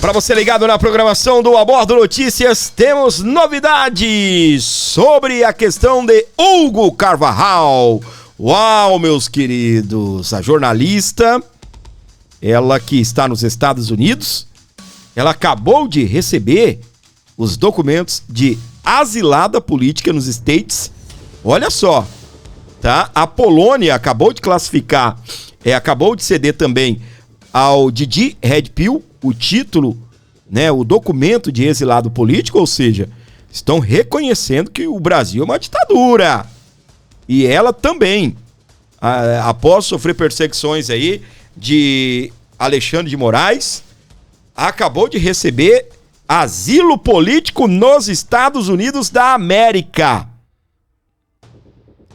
Para você ligado na programação do Abordo Notícias, temos novidades sobre a questão de Hugo Carvajal. Uau, meus queridos, a jornalista, ela que está nos Estados Unidos, ela acabou de receber os documentos de asilada política nos States. Olha só, tá? A Polônia acabou de classificar, acabou de ceder também ao Didi Redpill o título, né, o documento de exilado político, ou seja, estão reconhecendo que o Brasil é uma ditadura. E ela também, após sofrer perseguições aí de Alexandre de Moraes, acabou de receber asilo político nos Estados Unidos da América.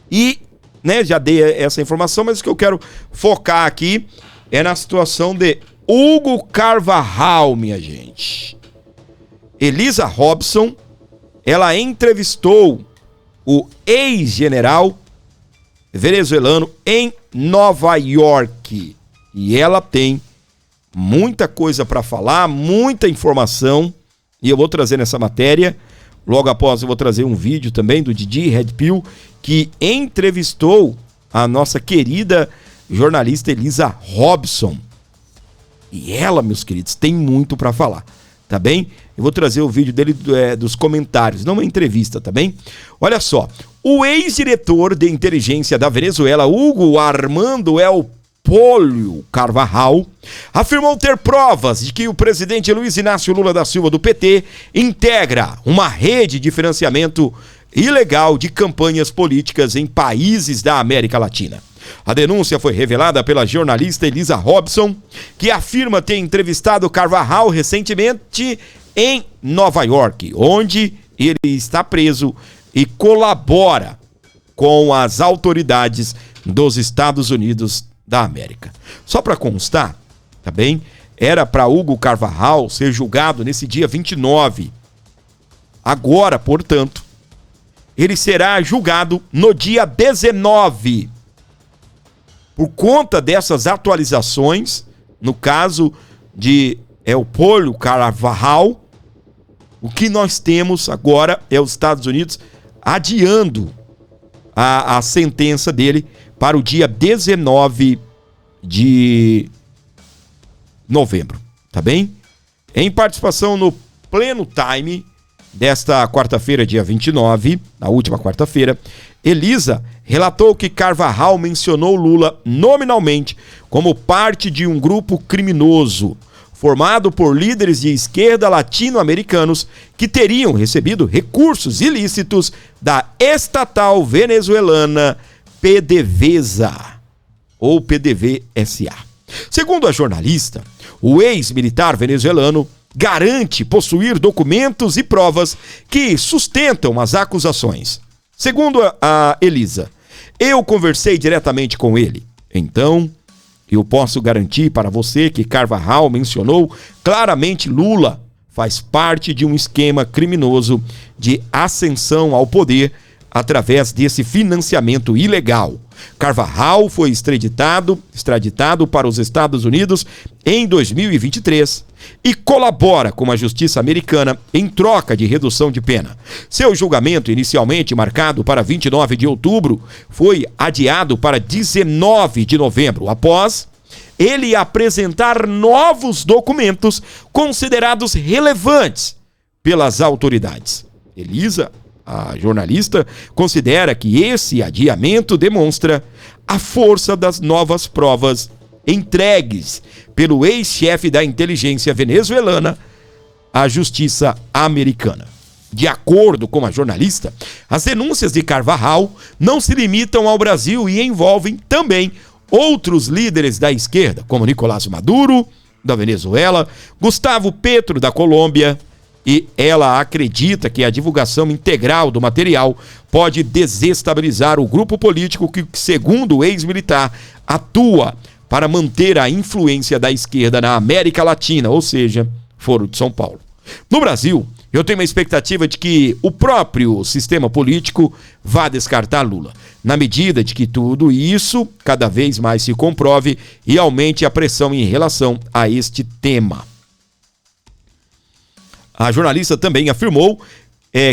E, né, já dei essa informação, mas o que eu quero focar aqui é na situação de Hugo Carvajal, minha gente. Elisa Robson, ela entrevistou o ex-general venezuelano em Nova York. E ela tem muita coisa para falar, muita informação, e eu vou trazer nessa matéria. Logo após eu vou trazer um vídeo também do Didi Redpill, que entrevistou a nossa querida jornalista Elisa Robson. E ela, meus queridos, tem muito para falar, tá bem? Eu vou trazer o vídeo dele dos comentários, não uma entrevista, tá bem? Olha só, o ex-diretor de inteligência da Venezuela, Hugo Armando El Pollo Carvajal, afirmou ter provas de que o presidente Luiz Inácio Lula da Silva, do PT, integra uma rede de financiamento ilegal de campanhas políticas em países da América Latina. A denúncia foi revelada pela jornalista Elisa Robson, que afirma ter entrevistado Carvajal recentemente em Nova York, onde ele está preso e colabora com as autoridades dos Estados Unidos da América. Só para constar, tá bem? Era para Hugo Carvajal ser julgado nesse dia 29. Agora, portanto, ele será julgado no dia 19. Por conta dessas atualizações, no caso de El Pollo Carvajal, o que nós temos agora é os Estados Unidos adiando a sentença dele para o dia 19 de novembro, tá bem? Em participação no Pleno Time desta quarta-feira, dia 29, na última quarta-feira, Elisa relatou que Carvajal mencionou Lula nominalmente como parte de um grupo criminoso formado por líderes de esquerda latino-americanos que teriam recebido recursos ilícitos da estatal venezuelana PDVSA, ou PDVSA. Segundo a jornalista, o ex-militar venezuelano garante possuir documentos e provas que sustentam as acusações. Segundo a Elisa, eu conversei diretamente com ele. Então, eu posso garantir para você que Carvajal mencionou claramente Lula faz parte de um esquema criminoso de ascensão ao poder através desse financiamento ilegal. Carvajal foi extraditado para os Estados Unidos em 2023 e colabora com a justiça americana em troca de redução de pena. Seu julgamento, inicialmente marcado para 29 de outubro, foi adiado para 19 de novembro, após ele apresentar novos documentos considerados relevantes pelas autoridades. Elisa, a jornalista, considera que esse adiamento demonstra a força das novas provas entregues pelo ex-chefe da inteligência venezuelana à justiça americana. De acordo com a jornalista, as denúncias de Carvajal não se limitam ao Brasil e envolvem também outros líderes da esquerda, como Nicolás Maduro, da Venezuela, Gustavo Petro, da Colômbia, e ela acredita que a divulgação integral do material pode desestabilizar o grupo político que, segundo o ex-militar, atua para manter a influência da esquerda na América Latina, ou seja, Foro de São Paulo. No Brasil, eu tenho uma expectativa de que o próprio sistema político vá descartar Lula, na medida de que tudo isso cada vez mais se comprove e aumente a pressão em relação a este tema. A jornalista também afirmou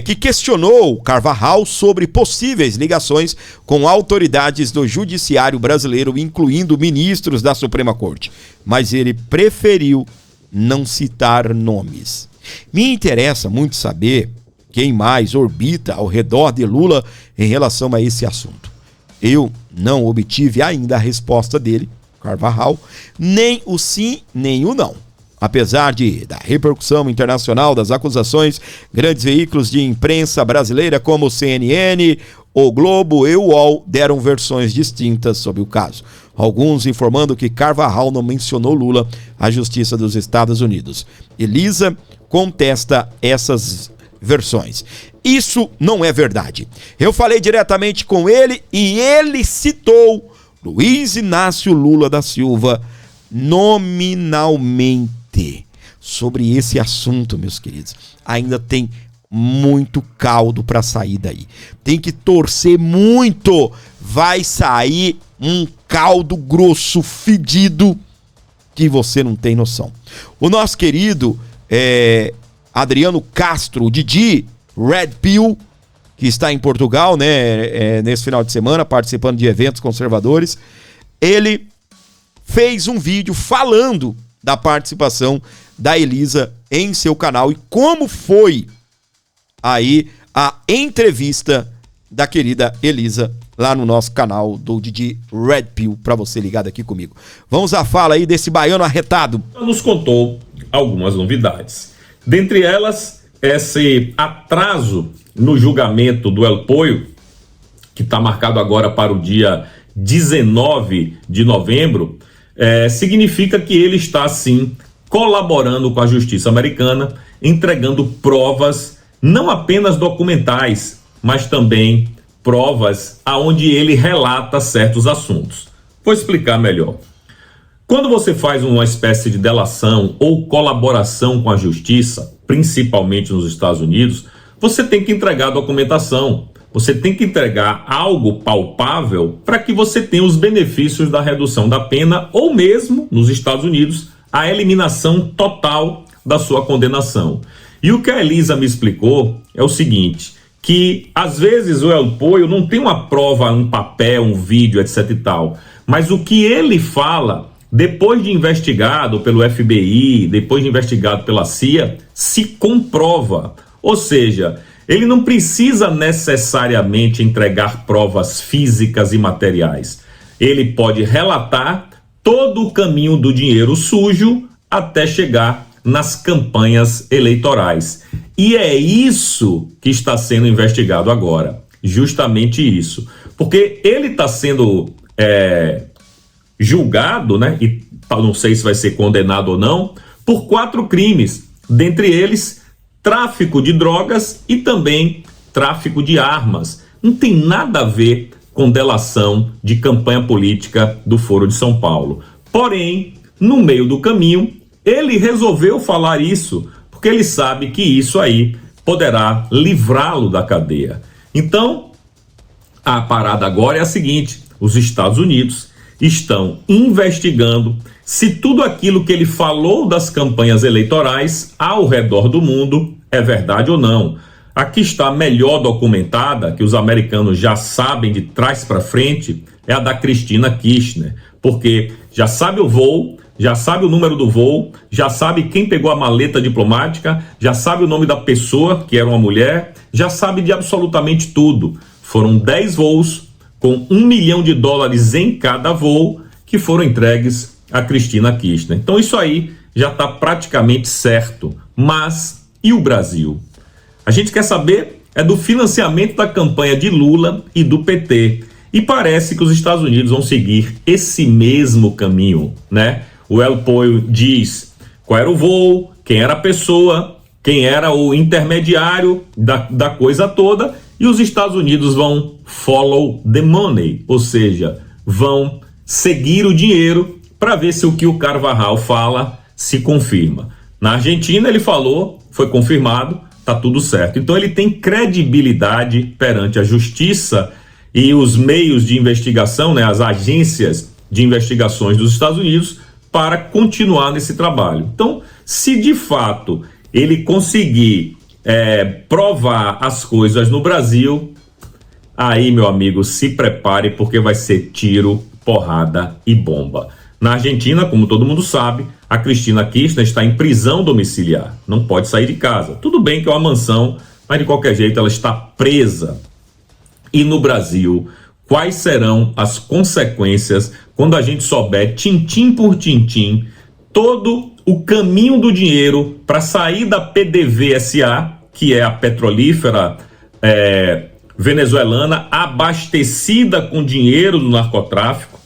que questionou Carvajal sobre possíveis ligações com autoridades do judiciário brasileiro, incluindo ministros da Suprema Corte. Mas ele preferiu não citar nomes. Me interessa muito saber quem mais orbita ao redor de Lula em relação a esse assunto. Eu não obtive ainda a resposta dele, Carvajal, nem o sim, nem o não. Apesar da repercussão internacional das acusações, grandes veículos de imprensa brasileira como o CNN, o Globo e o UOL deram versões distintas sobre o caso. Alguns informando que Carvajal não mencionou Lula à Justiça dos Estados Unidos. Elisa contesta essas versões. Isso não é verdade. Eu falei diretamente com ele e ele citou Luiz Inácio Lula da Silva nominalmente. Sobre esse assunto, meus queridos, ainda tem muito caldo para sair daí. Tem que torcer muito. Vai sair um caldo grosso, fedido, que você não tem noção. O nosso querido Adriano Castro, o Didi Red Pill, que está em Portugal, né, nesse final de semana, participando de eventos conservadores, ele fez um vídeo falando da participação da Elisa em seu canal e como foi aí a entrevista da querida Elisa lá no nosso canal do Didi Red Pill, para você ligado aqui comigo. Vamos à fala aí desse baiano arretado. Ela nos contou algumas novidades. Dentre elas, esse atraso no julgamento do El Pollo, que está marcado agora para o dia 19 de novembro, significa que ele está, sim, colaborando com a justiça americana, entregando provas, não apenas documentais, mas também provas aonde ele relata certos assuntos. Vou explicar melhor. Quando você faz uma espécie de delação ou colaboração com a justiça, principalmente nos Estados Unidos, você tem que entregar documentação. Você tem que entregar algo palpável para que você tenha os benefícios da redução da pena ou mesmo, nos Estados Unidos, a eliminação total da sua condenação. E o que a Elisa me explicou é o seguinte, que às vezes o El Pollo não tem uma prova, um papel, um vídeo, etc e tal, mas o que ele fala, depois de investigado pelo FBI, depois de investigado pela CIA, se comprova. Ou seja, ele não precisa necessariamente entregar provas físicas e materiais. Ele pode relatar todo o caminho do dinheiro sujo até chegar nas campanhas eleitorais. E é isso que está sendo investigado agora. Justamente isso. Porque ele está sendo julgado, né? E não sei se vai ser condenado ou não, por 4 crimes. Dentre eles, tráfico de drogas e também tráfico de armas. Não tem nada a ver com delação de campanha política do Foro de São Paulo. Porém, no meio do caminho, ele resolveu falar isso, porque ele sabe que isso aí poderá livrá-lo da cadeia. Então, a parada agora é a seguinte: os Estados Unidos estão investigando se tudo aquilo que ele falou das campanhas eleitorais ao redor do mundo é verdade ou não. Aqui está melhor documentada, que os americanos já sabem de trás para frente, é a da Cristina Kirchner, porque já sabe o voo, já sabe o número do voo, já sabe quem pegou a maleta diplomática, já sabe o nome da pessoa, que era uma mulher, já sabe de absolutamente tudo. Foram 10 voos com $1 milhão em cada voo que foram entregues a Cristina Kirchner. Então isso aí já está praticamente certo. Mas e o Brasil? A gente quer saber do financiamento da campanha de Lula e do PT. E parece que os Estados Unidos vão seguir esse mesmo caminho, né? O El Pollo diz qual era o voo, quem era a pessoa, quem era o intermediário da coisa toda, e os Estados Unidos vão follow the money, ou seja, vão seguir o dinheiro para ver se o que o Carvajal fala se confirma. Na Argentina ele falou, foi confirmado, tá tudo certo. Então ele tem credibilidade perante a justiça e os meios de investigação, né, as agências de investigações dos Estados Unidos, para continuar nesse trabalho. Então, se de fato ele conseguir provar as coisas no Brasil, aí, meu amigo, se prepare, porque vai ser tiro, porrada e bomba. Na Argentina, como todo mundo sabe, a Cristina Kirchner está em prisão domiciliar, não pode sair de casa. Tudo bem que é uma mansão, mas de qualquer jeito ela está presa. E no Brasil, quais serão as consequências quando a gente souber, tintim por tintim, todo o caminho do dinheiro para sair da PDVSA, que é a petrolífera venezuelana, abastecida com dinheiro do narcotráfico?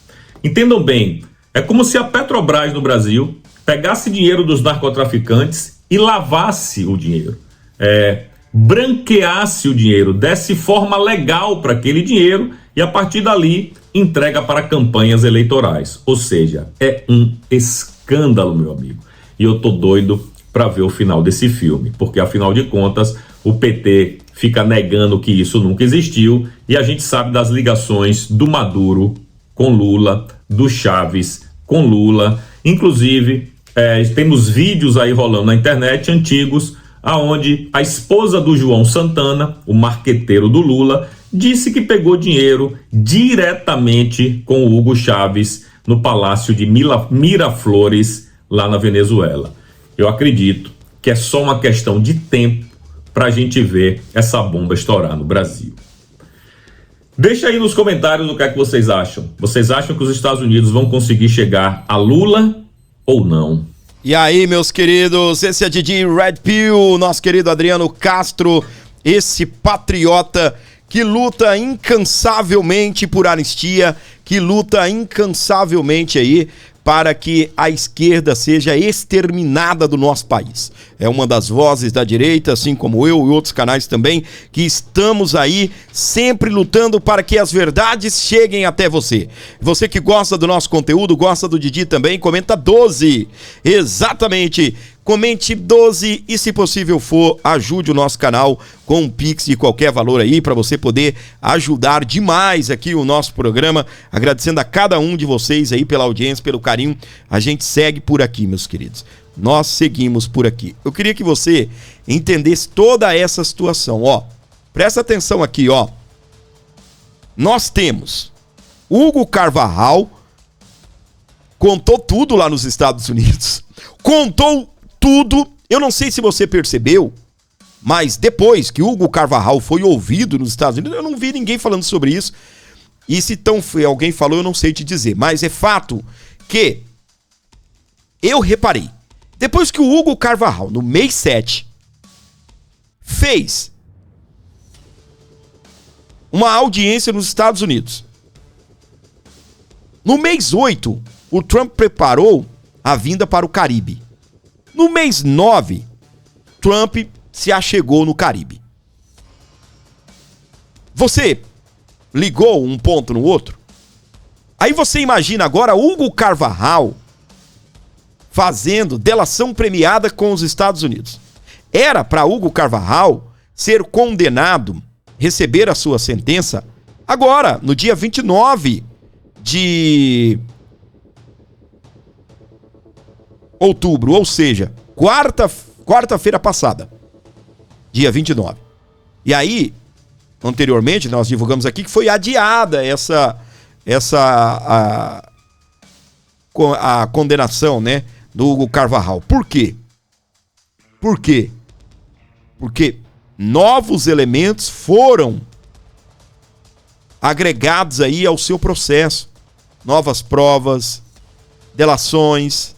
Entendam bem, é como se a Petrobras no Brasil pegasse dinheiro dos narcotraficantes e lavasse o dinheiro, branqueasse o dinheiro, desse forma legal para aquele dinheiro e a partir dali entrega para campanhas eleitorais. Ou seja, é um escândalo, meu amigo. E eu tô doido para ver o final desse filme, porque afinal de contas o PT fica negando que isso nunca existiu e a gente sabe das ligações do Maduro com Lula, do Chaves com Lula. Inclusive, temos vídeos aí rolando na internet antigos, aonde a esposa do João Santana, o marqueteiro do Lula, disse que pegou dinheiro diretamente com o Hugo Chávez no Palácio de Miraflores, lá na Venezuela. Eu acredito que é só uma questão de tempo para a gente ver essa bomba estourar no Brasil. Deixa aí nos comentários o que é que vocês acham. Vocês acham que os Estados Unidos vão conseguir chegar a Lula ou não? E aí, meus queridos, esse é Didi Red Pill, nosso querido Adriano Castro, esse patriota que luta incansavelmente por anistia, que luta incansavelmente aí para que a esquerda seja exterminada do nosso país. É uma das vozes da direita, assim como eu e outros canais também, que estamos aí sempre lutando para que as verdades cheguem até você. Você que gosta do nosso conteúdo, gosta do Didi também, comenta 12. Exatamente. Comente 12 e, se possível for, ajude o nosso canal com um Pix de qualquer valor aí para você poder ajudar demais aqui o nosso programa. Agradecendo a cada um de vocês aí pela audiência, pelo carinho. A gente segue por aqui, meus queridos. Nós seguimos por aqui. Eu queria que você entendesse toda essa situação, ó. Presta atenção aqui, ó. Nós temos Hugo Carvajal, contou tudo lá nos Estados Unidos. Contou tudo. Eu não sei se você percebeu, mas depois que Hugo Carvajal foi ouvido nos Estados Unidos, eu não vi ninguém falando sobre isso. E se alguém falou, eu não sei te dizer. Mas é fato que eu reparei. Depois que o Hugo Carvajal, no mês 7, fez uma audiência nos Estados Unidos, no mês 8, o Trump preparou a vinda para o Caribe. No mês 9, Trump se achegou no Caribe. Você ligou um ponto no outro? Aí você imagina agora Hugo Carvajal fazendo delação premiada com os Estados Unidos. Era para Hugo Carvajal ser condenado, receber a sua sentença, agora, no dia 29 de outubro, ou seja, quarta-feira passada, dia 29. E aí, anteriormente, nós divulgamos aqui que foi adiada a condenação, né, do Hugo Carvajal. Por quê? Por quê? Porque novos elementos foram agregados aí ao seu processo. Novas provas, delações.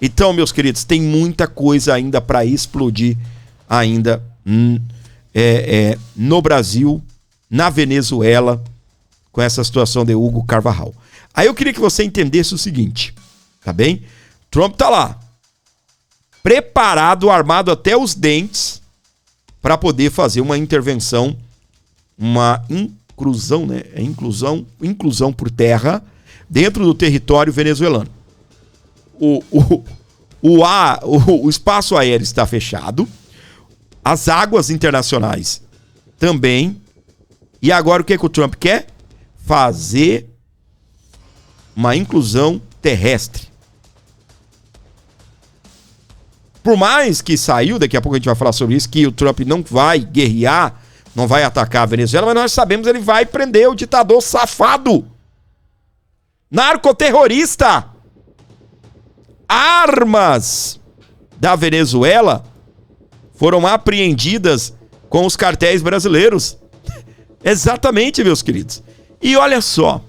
Então, meus queridos, tem muita coisa ainda para explodir ainda no Brasil, na Venezuela, com essa situação de Hugo Carvajal. Aí eu queria que você entendesse o seguinte, tá bem? Trump tá lá, preparado, armado até os dentes, para poder fazer uma intervenção, uma inclusão, né? Inclusão por terra dentro do território venezuelano. O espaço aéreo está fechado, as águas internacionais também. E agora o que o Trump quer? Fazer uma inclusão terrestre. Por mais que saiu, daqui a pouco a gente vai falar sobre isso, que o Trump não vai guerrear, não vai atacar a Venezuela, mas nós sabemos que ele vai prender o ditador safado, narcoterrorista. Armas da Venezuela foram apreendidas com os cartéis brasileiros. Exatamente, meus queridos. E olha só,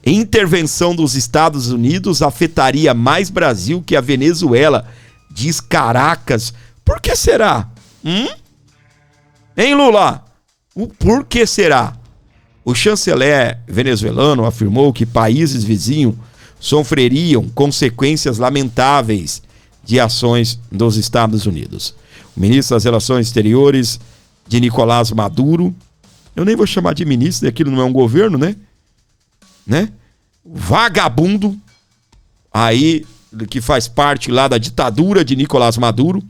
intervenção dos Estados Unidos afetaria mais Brasil que a Venezuela, diz Caracas. Por que será? Hein, Lula? O por que será? O chanceler venezuelano afirmou que países vizinhos sofreriam consequências lamentáveis de ações dos Estados Unidos. O ministro das Relações Exteriores de Nicolás Maduro, eu nem vou chamar de ministro, aquilo não é um governo, né? Vagabundo, aí que faz parte lá da ditadura de Nicolás Maduro,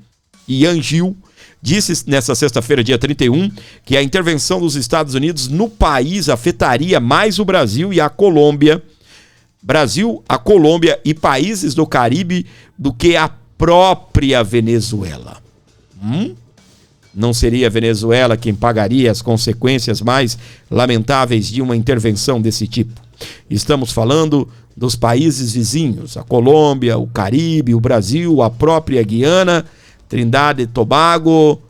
Ian Gil, disse nessa sexta-feira, dia 31, que a intervenção dos Estados Unidos no país afetaria mais o Brasil e a Colômbia, e países do Caribe do que a própria Venezuela. Não seria a Venezuela quem pagaria as consequências mais lamentáveis de uma intervenção desse tipo? Estamos falando dos países vizinhos, a Colômbia, o Caribe, o Brasil, a própria Guiana, Trindade e Tobago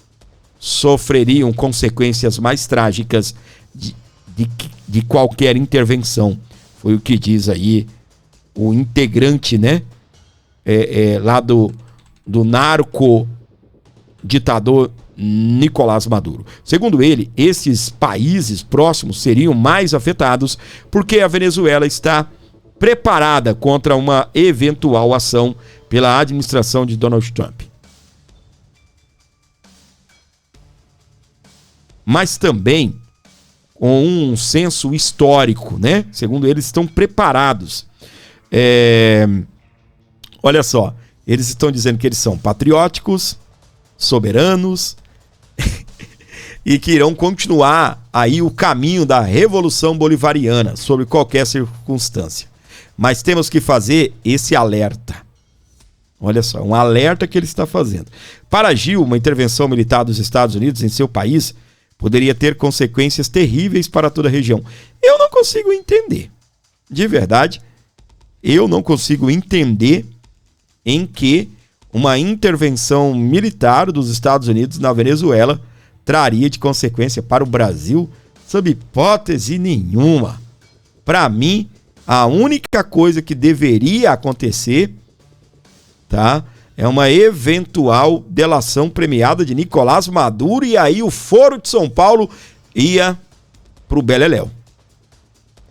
sofreriam consequências mais trágicas de qualquer intervenção. Foi o que diz aí o integrante, lá do narco ditador Nicolás Maduro. Segundo ele, esses países próximos seriam mais afetados porque a Venezuela está preparada contra uma eventual ação pela administração de Donald Trump. Mas também com um senso histórico, Segundo eles, estão preparados. Olha só, eles estão dizendo que eles são patrióticos, soberanos e que irão continuar aí o caminho da Revolução Bolivariana sob qualquer circunstância. Mas temos que fazer esse alerta. Olha só, um alerta que ele está fazendo. Para Gil, uma intervenção militar dos Estados Unidos em seu país poderia ter consequências terríveis para toda a região. Eu não consigo entender. De verdade, eu não consigo entender em que uma intervenção militar dos Estados Unidos na Venezuela traria de consequência para o Brasil, sob hipótese nenhuma. Para mim, a única coisa que deveria acontecer, é uma eventual delação premiada de Nicolás Maduro, e aí o Foro de São Paulo ia pro beleléu.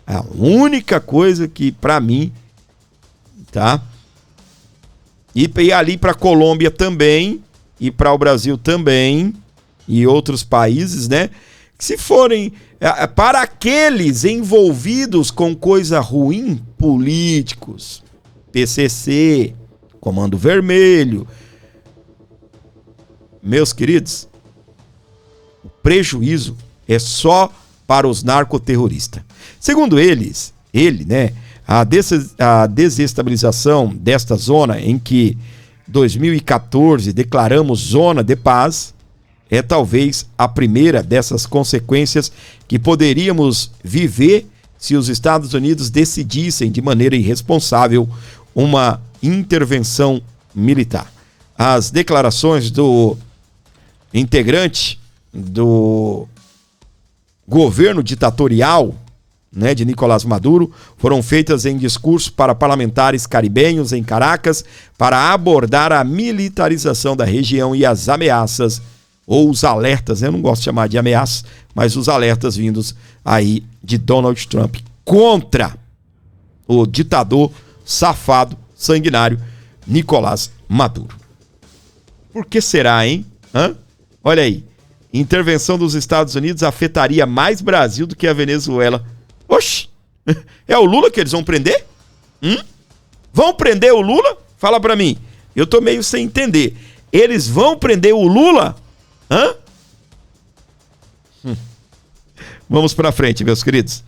A única coisa que, para mim, e ali para a Colômbia também, e para o Brasil também, e outros países, que se forem para aqueles envolvidos com coisa ruim, políticos, PCC, Comando Vermelho, meus queridos, o prejuízo é só para os narcoterroristas. Segundo ele, a desestabilização desta zona, em que 2014 declaramos zona de paz, é talvez a primeira dessas consequências que poderíamos viver se os Estados Unidos decidissem de maneira irresponsável uma intervenção militar. As declarações do integrante do governo ditatorial, de Nicolás Maduro, foram feitas em discurso para parlamentares caribenhos em Caracas para abordar a militarização da região e as ameaças, ou os alertas, eu não gosto de chamar de ameaças, mas os alertas vindos aí de Donald Trump contra o ditador safado, sanguinário, Nicolás Maduro. Por que será, hein? Olha aí, intervenção dos Estados Unidos afetaria mais Brasil do que a Venezuela. Oxi, é o Lula que eles vão prender? Vão prender o Lula? Fala pra mim, eu tô meio sem entender. Eles vão prender o Lula? Vamos pra frente, meus queridos.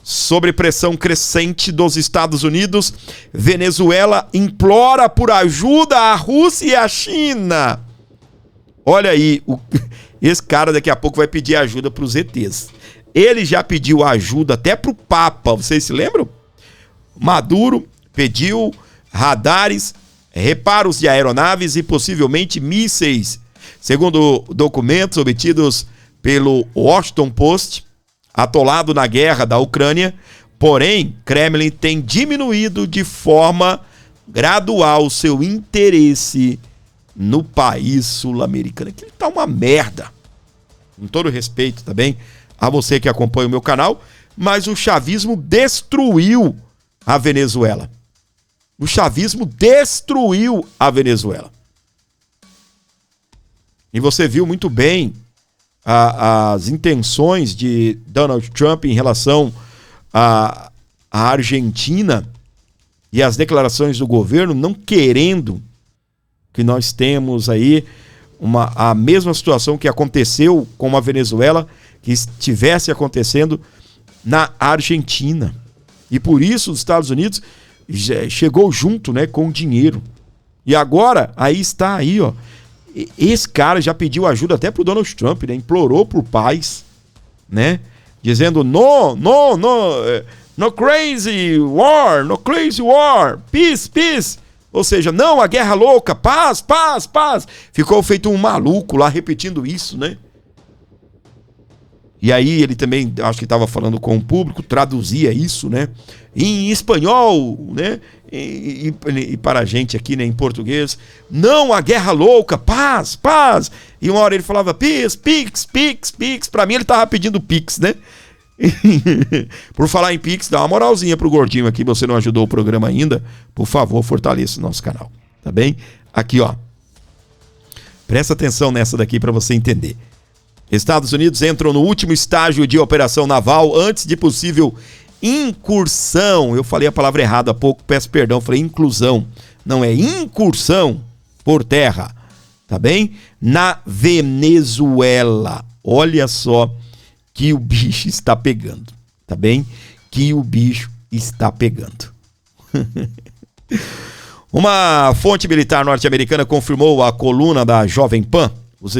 Sob pressão crescente dos Estados Unidos, Venezuela implora por ajuda à Rússia e à China. Olha aí, esse cara daqui a pouco vai pedir ajuda para os ETs. Ele já pediu ajuda até para o Papa, vocês se lembram? Maduro pediu radares, reparos de aeronaves e possivelmente mísseis. Segundo documentos obtidos pelo Washington Post, atolado na guerra da Ucrânia, porém, Kremlin tem diminuído de forma gradual seu interesse no país sul-americano. Aquilo tá uma merda. Com todo respeito também a você que acompanha o meu canal, mas o chavismo destruiu a Venezuela. O chavismo destruiu a Venezuela. E você viu muito bem as intenções de Donald Trump em relação à Argentina e as declarações do governo não querendo que nós temos aí a mesma situação que aconteceu com a Venezuela, que estivesse acontecendo na Argentina. E por isso os Estados Unidos chegou junto, né, com dinheiro. E agora, aí está aí, ó. Esse cara já pediu ajuda até pro Donald Trump, né? Implorou por paz, né? Dizendo no crazy war, peace. Ou seja, não a guerra louca, paz. Ficou feito um maluco lá repetindo isso, né? E aí ele também, acho que estava falando com o público, traduzia isso, né? Em espanhol, né? E para a gente aqui, né, em português, não a guerra louca, paz. E uma hora ele falava pix. Para mim ele estava pedindo pix, né? Por falar em pix, dá uma moralzinha pro gordinho aqui, você não ajudou o programa ainda, por favor, fortaleça o nosso canal, tá bem? Aqui, ó. Presta atenção nessa daqui para você entender. Estados Unidos entram no último estágio de operação naval antes de possível incursão. Eu falei a palavra errada há pouco, peço perdão, falei inclusão. Não, é incursão por terra, tá bem? Na Venezuela. Olha só que o bicho está pegando, tá bem? Que o bicho está pegando. Uma fonte militar norte-americana confirmou à coluna da Jovem Pan. Os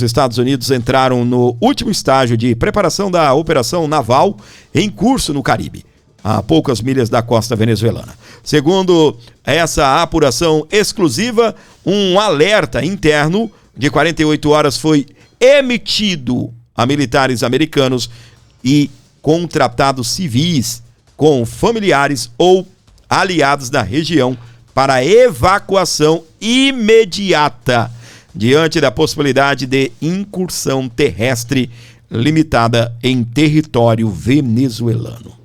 Estados Unidos entraram no último estágio de preparação da operação naval em curso no Caribe, a poucas milhas da costa venezuelana. Segundo essa apuração exclusiva, um alerta interno de 48 horas foi emitido a militares americanos e contratados civis com familiares ou aliados da região para evacuação imediata diante da possibilidade de incursão terrestre limitada em território venezuelano.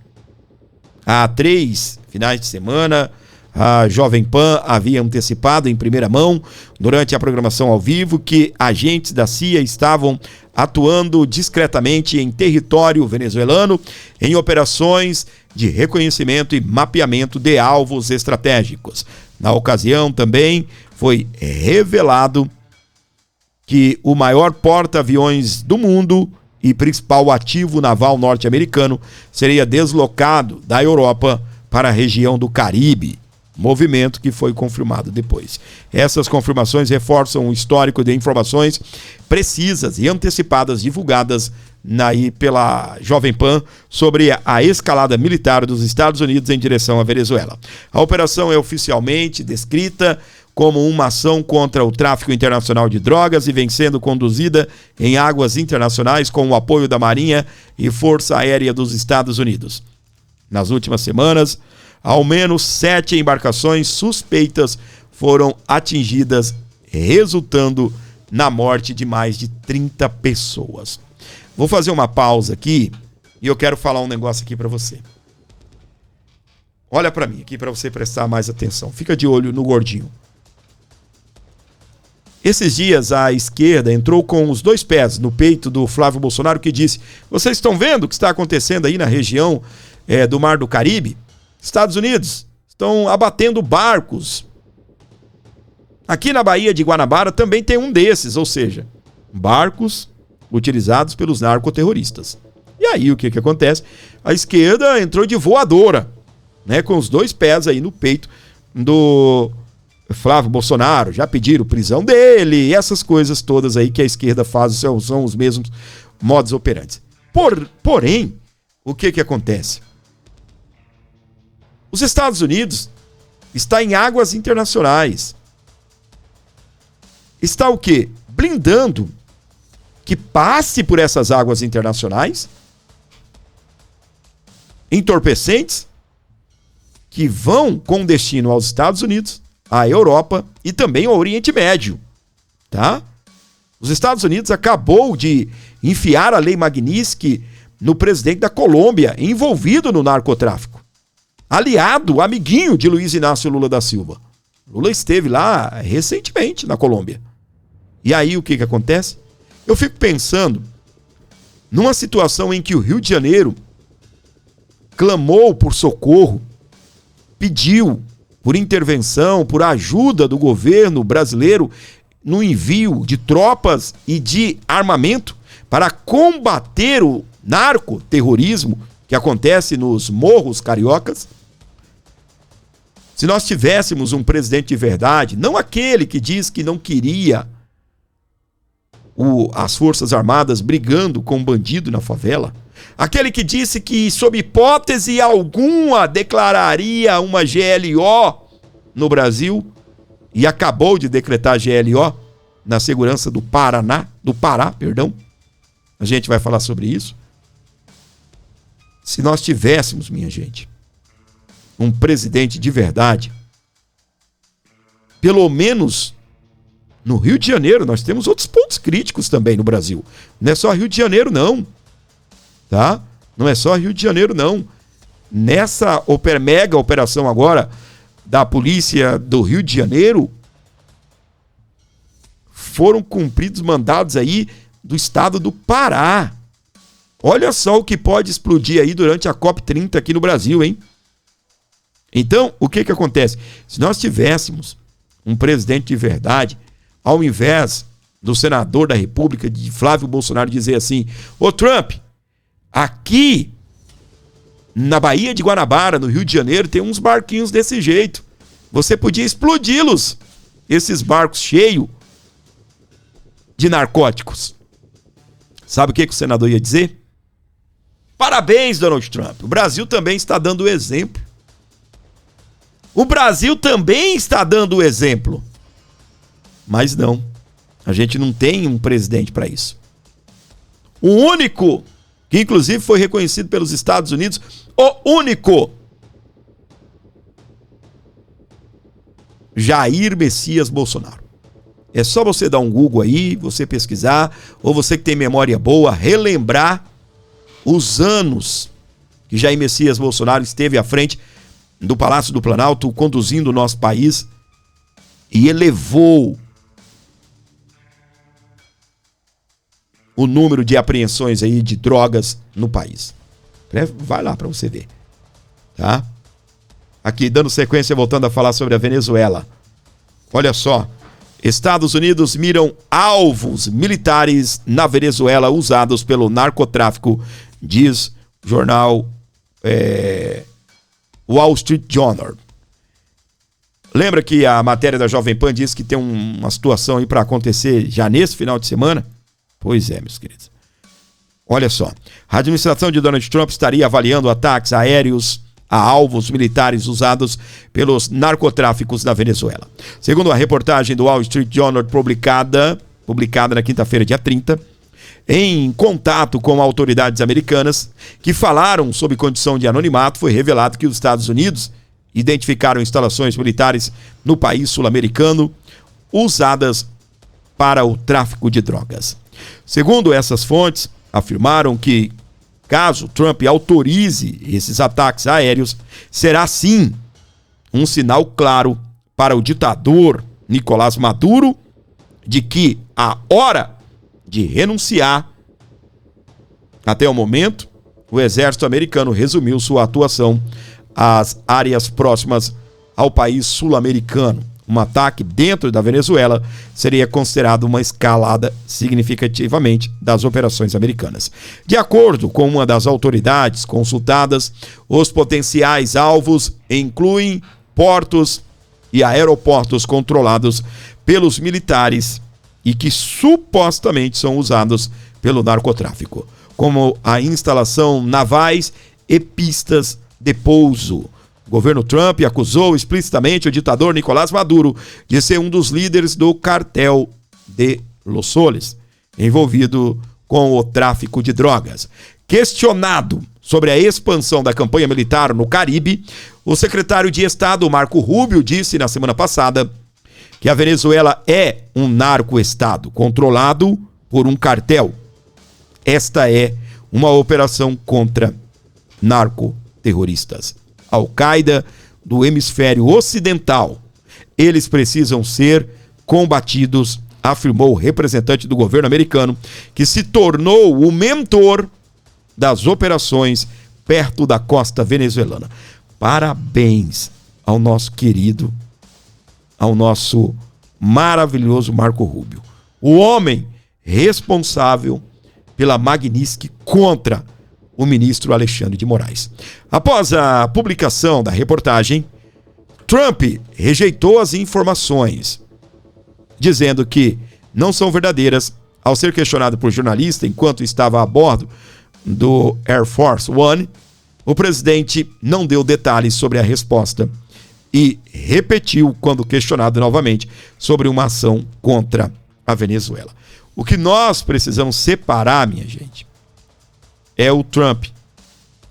Há 3 finais de semana, a Jovem Pan havia antecipado em primeira mão, durante a programação ao vivo, que agentes da CIA estavam atuando discretamente em território venezuelano em operações de reconhecimento e mapeamento de alvos estratégicos. Na ocasião também foi revelado que o maior porta-aviões do mundo e principal ativo naval norte-americano seria deslocado da Europa para a região do Caribe, movimento que foi confirmado depois. Essas confirmações reforçam o histórico de informações precisas e antecipadas divulgadas pela Jovem Pan sobre a escalada militar dos Estados Unidos em direção à Venezuela. A operação é oficialmente descrita como uma ação contra o tráfico internacional de drogas e vem sendo conduzida em águas internacionais com o apoio da Marinha e Força Aérea dos Estados Unidos. Nas últimas semanas, ao menos 7 embarcações suspeitas foram atingidas, resultando na morte de mais de 30 pessoas. Vou fazer uma pausa aqui e eu quero falar um negócio aqui para você. Olha para mim aqui para você prestar mais atenção. Fica de olho no gordinho. Esses dias a esquerda entrou com os 2 pés no peito do Flávio Bolsonaro, que disse: vocês estão vendo o que está acontecendo aí na região do Mar do Caribe? Estados Unidos estão abatendo barcos. Aqui na Baía de Guanabara também tem um desses, ou seja, barcos utilizados pelos narcoterroristas. E aí o que acontece? a esquerda entrou de voadora, né, com os 2 pés aí no peito do Flávio Bolsonaro. Já pediram prisão dele, essas coisas todas aí que a esquerda faz são os mesmos modus operandi. Porém, o que acontece? Os Estados Unidos está em águas internacionais. Está o quê? Blindando que passe por essas águas internacionais entorpecentes que vão com destino aos Estados Unidos, à Europa e também ao Oriente Médio, tá? Os Estados Unidos acabou de enfiar a Lei Magnitsky no presidente da Colômbia, envolvido no narcotráfico. Aliado, amiguinho de Luiz Inácio Lula da Silva. Lula esteve lá recentemente na Colômbia. E aí o que acontece? Eu fico pensando numa situação em que o Rio de Janeiro clamou por socorro, pediu por intervenção, por ajuda do governo brasileiro no envio de tropas e de armamento para combater o narcoterrorismo que acontece nos morros cariocas. Se nós tivéssemos um presidente de verdade, não aquele que diz que não queria as Forças Armadas brigando com um bandido na favela, aquele que disse que, sob hipótese alguma, declararia uma GLO no Brasil e acabou de decretar GLO na segurança do Pará. A gente vai falar sobre isso. Se nós tivéssemos, minha gente, um presidente de verdade, pelo menos no Rio de Janeiro, nós temos outros pontos críticos também no Brasil. Não é só Rio de Janeiro, não. Tá? Não é só Rio de Janeiro, não. Nessa mega operação agora da polícia do Rio de Janeiro, foram cumpridos mandados aí do estado do Pará. Olha só o que pode explodir aí durante a COP30 aqui no Brasil, hein? Então, o que acontece? Se nós tivéssemos um presidente de verdade, ao invés do senador da República, de Flávio Bolsonaro, dizer assim: ô Trump, aqui na Baía de Guanabara, no Rio de Janeiro, tem uns barquinhos desse jeito. Você podia explodi-los, esses barcos cheios de narcóticos. Sabe o que o senador ia dizer? Parabéns, Donald Trump. O Brasil também está dando o exemplo. O Brasil também está dando o exemplo. Mas não. A gente não tem um presidente para isso. O único, que inclusive foi reconhecido pelos Estados Unidos, o único, Jair Messias Bolsonaro. É só você dar um Google aí, você pesquisar, ou você que tem memória boa, relembrar os anos que Jair Messias Bolsonaro esteve à frente do Palácio do Planalto, conduzindo o nosso país, e elevou o número de apreensões aí de drogas no país. Vai lá para você ver, tá? Aqui, dando sequência, voltando a falar sobre a Venezuela. Olha só, Estados Unidos miram alvos militares na Venezuela usados pelo narcotráfico, diz o jornal Wall Street Journal. Lembra que a matéria da Jovem Pan diz que tem uma situação aí para acontecer já nesse final de semana? Pois é, meus queridos. Olha só, a administração de Donald Trump estaria avaliando ataques aéreos a alvos militares usados pelos narcotráficos na Venezuela. Segundo a reportagem do Wall Street Journal publicada na quinta-feira, dia 30, em contato com autoridades americanas que falaram sob condição de anonimato, foi revelado que os Estados Unidos identificaram instalações militares no país sul-americano usadas para o tráfico de drogas. Segundo essas fontes, afirmaram que, caso Trump autorize esses ataques aéreos, será sim um sinal claro para o ditador Nicolás Maduro de que a hora de renunciar. Até o momento, o exército americano resumiu sua atuação às áreas próximas ao país sul-americano. um ataque dentro da Venezuela seria considerado uma escalada significativamente das operações americanas. De acordo com uma das autoridades consultadas, os potenciais alvos incluem portos e aeroportos controlados pelos militares e que supostamente são usados pelo narcotráfico, como a instalação navais e pistas de pouso. O governo Trump acusou explicitamente o ditador Nicolás Maduro de ser um dos líderes do cartel de Los Soles, envolvido com o tráfico de drogas. Questionado sobre a expansão da campanha militar no Caribe, o secretário de Estado, Marco Rubio, disse na semana passada que a Venezuela é um narco-estado controlado por um cartel. Esta é uma operação contra narcoterroristas. Al-Qaeda do hemisfério ocidental. Eles precisam ser combatidos, afirmou o representante do governo americano, que se tornou o mentor das operações perto da costa venezuelana. Parabéns ao nosso querido, ao nosso maravilhoso Marco Rubio, o homem responsável pela Magnitsky contra o ministro Alexandre de Moraes. Após a publicação da reportagem, Trump rejeitou as informações, dizendo que não são verdadeiras. Ao ser questionado por jornalista enquanto estava a bordo do Air Force One, o presidente não deu detalhes sobre a resposta e repetiu quando questionado novamente sobre uma ação contra a Venezuela. O que nós precisamos separar, minha gente, é o Trump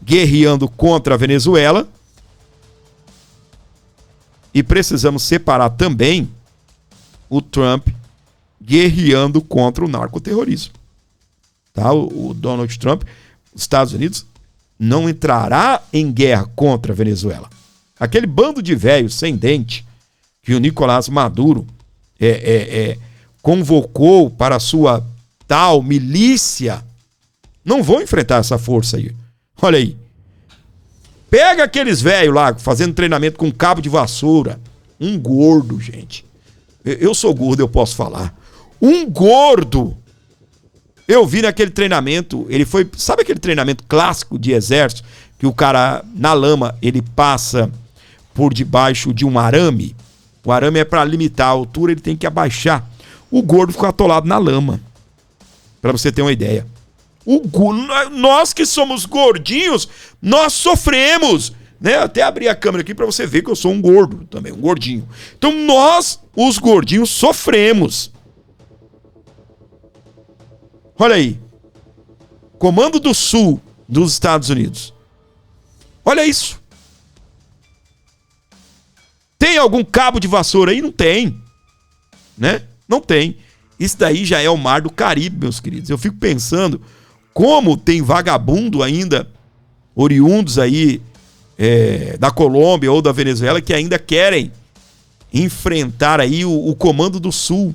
guerreando contra a Venezuela e precisamos separar também o Trump guerreando contra o narcoterrorismo. Tá? O Donald Trump, os Estados Unidos, não entrará em guerra contra a Venezuela. Aquele bando de velhos sem dente que o Nicolás Maduro convocou para a sua tal milícia não vão enfrentar essa força aí. Olha aí. Pega aqueles velhos lá fazendo treinamento com cabo de vassoura. Um gordo, gente. Eu sou gordo, eu posso falar. Um gordo. Eu vi naquele treinamento, ele foi... Sabe aquele treinamento clássico de exército? Que o cara, na lama, ele passa por debaixo de um arame. O arame é para limitar a altura, ele tem que abaixar. O gordo ficou atolado na lama. Para você ter uma ideia. Nós que somos gordinhos, nós sofremos, né? Até abrir a câmera aqui para você ver que eu sou um gordo também, um gordinho. Então nós, os gordinhos, sofremos. Olha aí. Comando do Sul dos Estados Unidos. Olha isso. Tem algum cabo de vassoura aí? Não tem. Né? Não tem. Isso daí já é o mar do Caribe, meus queridos. Eu fico pensando como tem vagabundo ainda, oriundos aí da Colômbia ou da Venezuela, que ainda querem enfrentar aí o Comando do Sul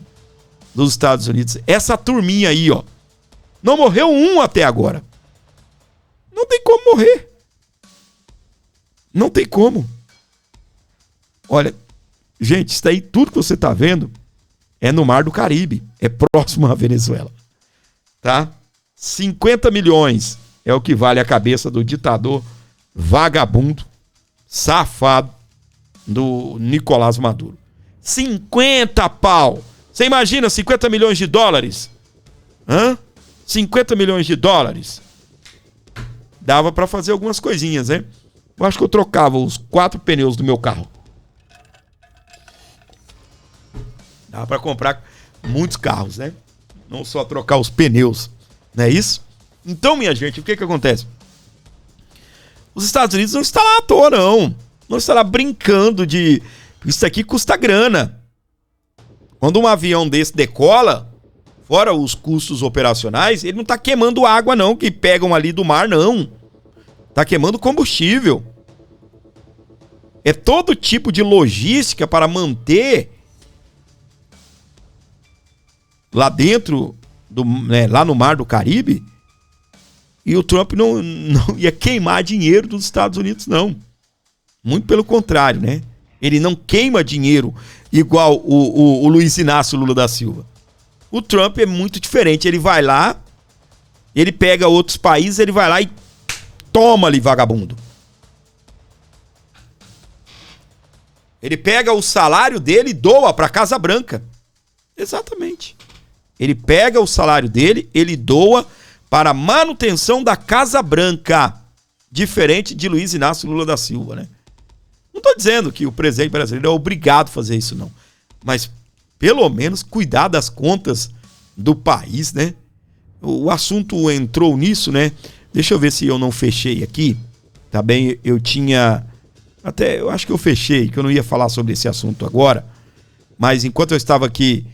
dos Estados Unidos. Essa turminha aí, ó. Não morreu um até agora. Não tem como morrer. Não tem como. Olha, gente, isso daí, tudo que você tá vendo é no Mar do Caribe. É próximo à Venezuela. Tá? 50 milhões é o que vale a cabeça do ditador vagabundo, safado, do Nicolás Maduro. 50 pau! Você imagina 50 milhões de dólares? 50 milhões de dólares. Dava para fazer algumas coisinhas, né? Eu acho que eu trocava os 4 pneus do meu carro. Dava para comprar muitos carros, né? Não só trocar os pneus. Não é isso? Então, minha gente, o que acontece? Os Estados Unidos não estão lá à toa, não. Não está lá brincando de... Isso aqui custa grana. Quando um avião desse decola, fora os custos operacionais, ele não está queimando água, não, que pegam ali do mar, não. Está queimando combustível. É todo tipo de logística para manter lá dentro, lá no Mar do Caribe, e o Trump não ia queimar dinheiro dos Estados Unidos, não. Muito pelo contrário, né? Ele não queima dinheiro igual o Luiz Inácio Lula da Silva. O Trump é muito diferente. Ele vai lá, ele pega outros países, ele vai lá e toma ali, vagabundo. Ele pega o salário dele e doa para a Casa Branca. Exatamente. Ele pega o salário dele, ele doa para a manutenção da Casa Branca. Diferente de Luiz Inácio Lula da Silva, né? Não estou dizendo que o presidente brasileiro é obrigado a fazer isso, não. Mas, pelo menos, cuidar das contas do país, né? O assunto entrou nisso, né? Deixa eu ver se eu não fechei aqui. Tá bem? Eu tinha... Até, eu acho que eu fechei, que eu não ia falar sobre esse assunto agora. Mas, enquanto eu estava aqui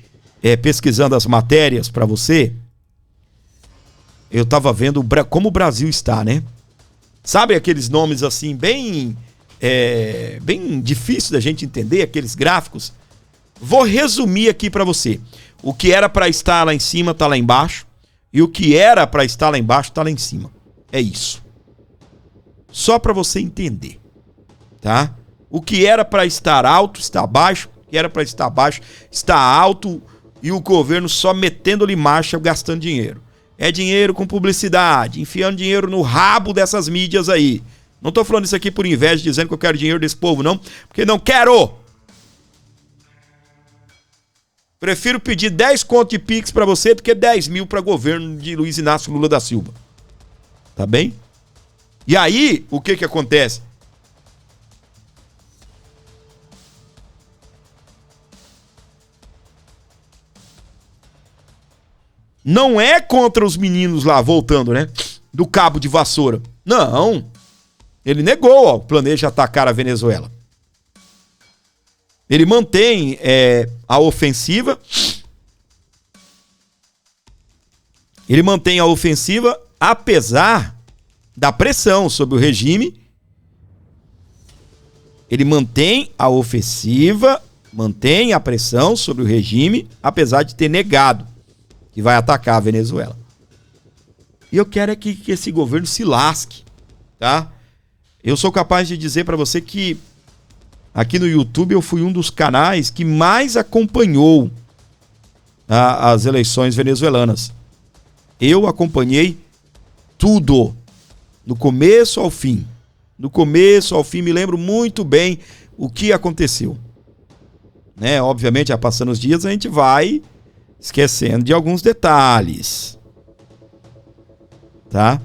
pesquisando as matérias para você, eu estava vendo como o Brasil está, né? Sabe aqueles nomes assim, bem difícil da gente entender, aqueles gráficos? Vou resumir aqui para você. O que era para estar lá em cima está lá embaixo, e o que era para estar lá embaixo está lá em cima. É isso. Só para você entender, tá? O que era para estar alto está baixo, o que era para estar baixo está alto, e o governo só metendo-lhe marcha, gastando dinheiro. É dinheiro com publicidade, enfiando dinheiro no rabo dessas mídias aí. Não tô falando isso aqui por inveja, dizendo que eu quero dinheiro desse povo, não. Porque não quero! Prefiro pedir 10 conto de Pix pra você do que 10 mil pra governo de Luiz Inácio Lula da Silva. Tá bem? E aí, o que acontece? Não é contra os meninos lá, voltando, né? Do cabo de vassoura. Não. Ele negou, ó, planeja atacar a Venezuela. Ele mantém a ofensiva. Ele mantém a ofensiva apesar da pressão sobre o regime. Ele mantém a ofensiva, mantém a pressão sobre o regime, apesar de ter negado que vai atacar a Venezuela. E eu quero que esse governo se lasque, tá? Eu sou capaz de dizer para você que aqui no YouTube eu fui um dos canais que mais acompanhou as eleições venezuelanas. Eu acompanhei tudo, do começo ao fim. Do começo ao fim, me lembro muito bem o que aconteceu. Né? Obviamente, já passando os dias, a gente vai esquecendo de alguns detalhes. Tá?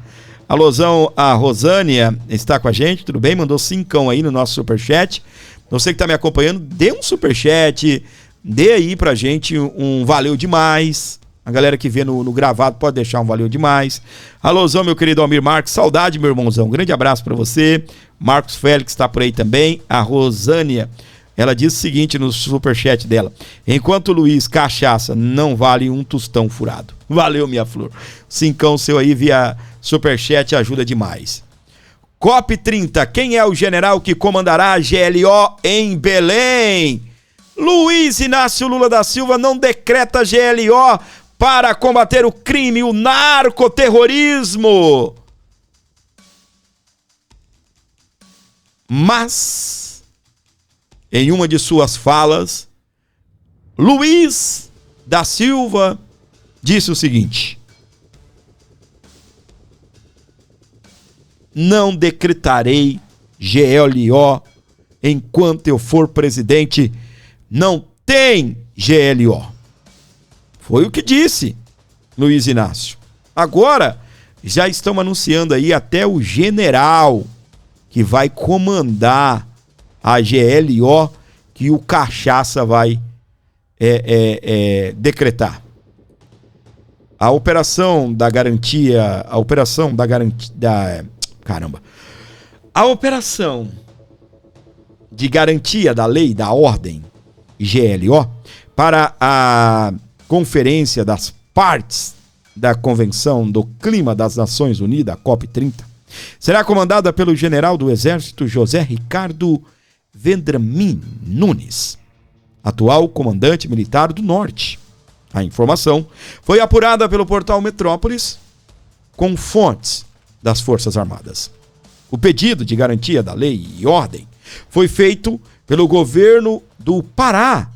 Alôzão, a Rosânia está com a gente, tudo bem? Mandou 5 aí no nosso superchat. Você que está me acompanhando, dê um superchat, dê aí pra gente um valeu demais. A galera que vê no gravado pode deixar um valeu demais. Alôzão, meu querido Almir Marques, saudade, meu irmãozão. Um grande abraço pra você. Marcos Félix está por aí também. A Rosânia, ela diz o seguinte no superchat dela: enquanto o Luiz cachaça não vale um tostão furado. Valeu, minha flor. 5 seu aí via superchat ajuda demais. COP30, quem é o general que comandará a GLO em Belém? Luiz Inácio Lula da Silva não decreta GLO para combater o crime, o narcoterrorismo. Mas, em uma de suas falas, Luiz da Silva disse o seguinte: não decretarei GLO enquanto eu for presidente. Não tem GLO. Foi o que disse Luiz Inácio. Agora, já estão anunciando aí até o general que vai comandar a GLO que o Cachaça vai decretar. A operação da garantia, a operação de garantia da lei, da ordem GLO, para a Conferência das Partes da Convenção do Clima das Nações Unidas, a COP30, será comandada pelo general do Exército José Ricardo Vendramin Nunes, atual comandante militar do Norte. A informação foi apurada pelo portal Metrópolis com fontes das Forças Armadas. O pedido de garantia da lei e ordem foi feito pelo governo do Pará,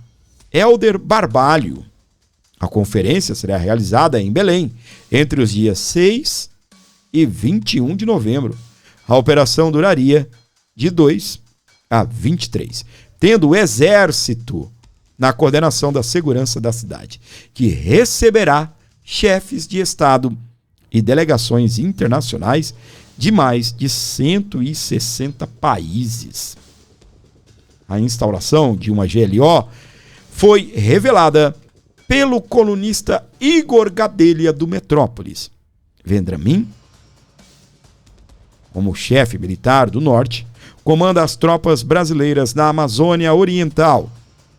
Helder Barbalho. A conferência será realizada em Belém, entre os dias 6 e 21 de novembro. A operação duraria de 2 a 23, tendo o Exército na coordenação da segurança da cidade, que receberá chefes de Estado e delegações internacionais de mais de 160 países. A instauração de uma GLO foi revelada pelo colunista Igor Gadelha do Metrópolis. Vendramin, como chefe militar do Norte, comanda as tropas brasileiras na Amazônia Oriental,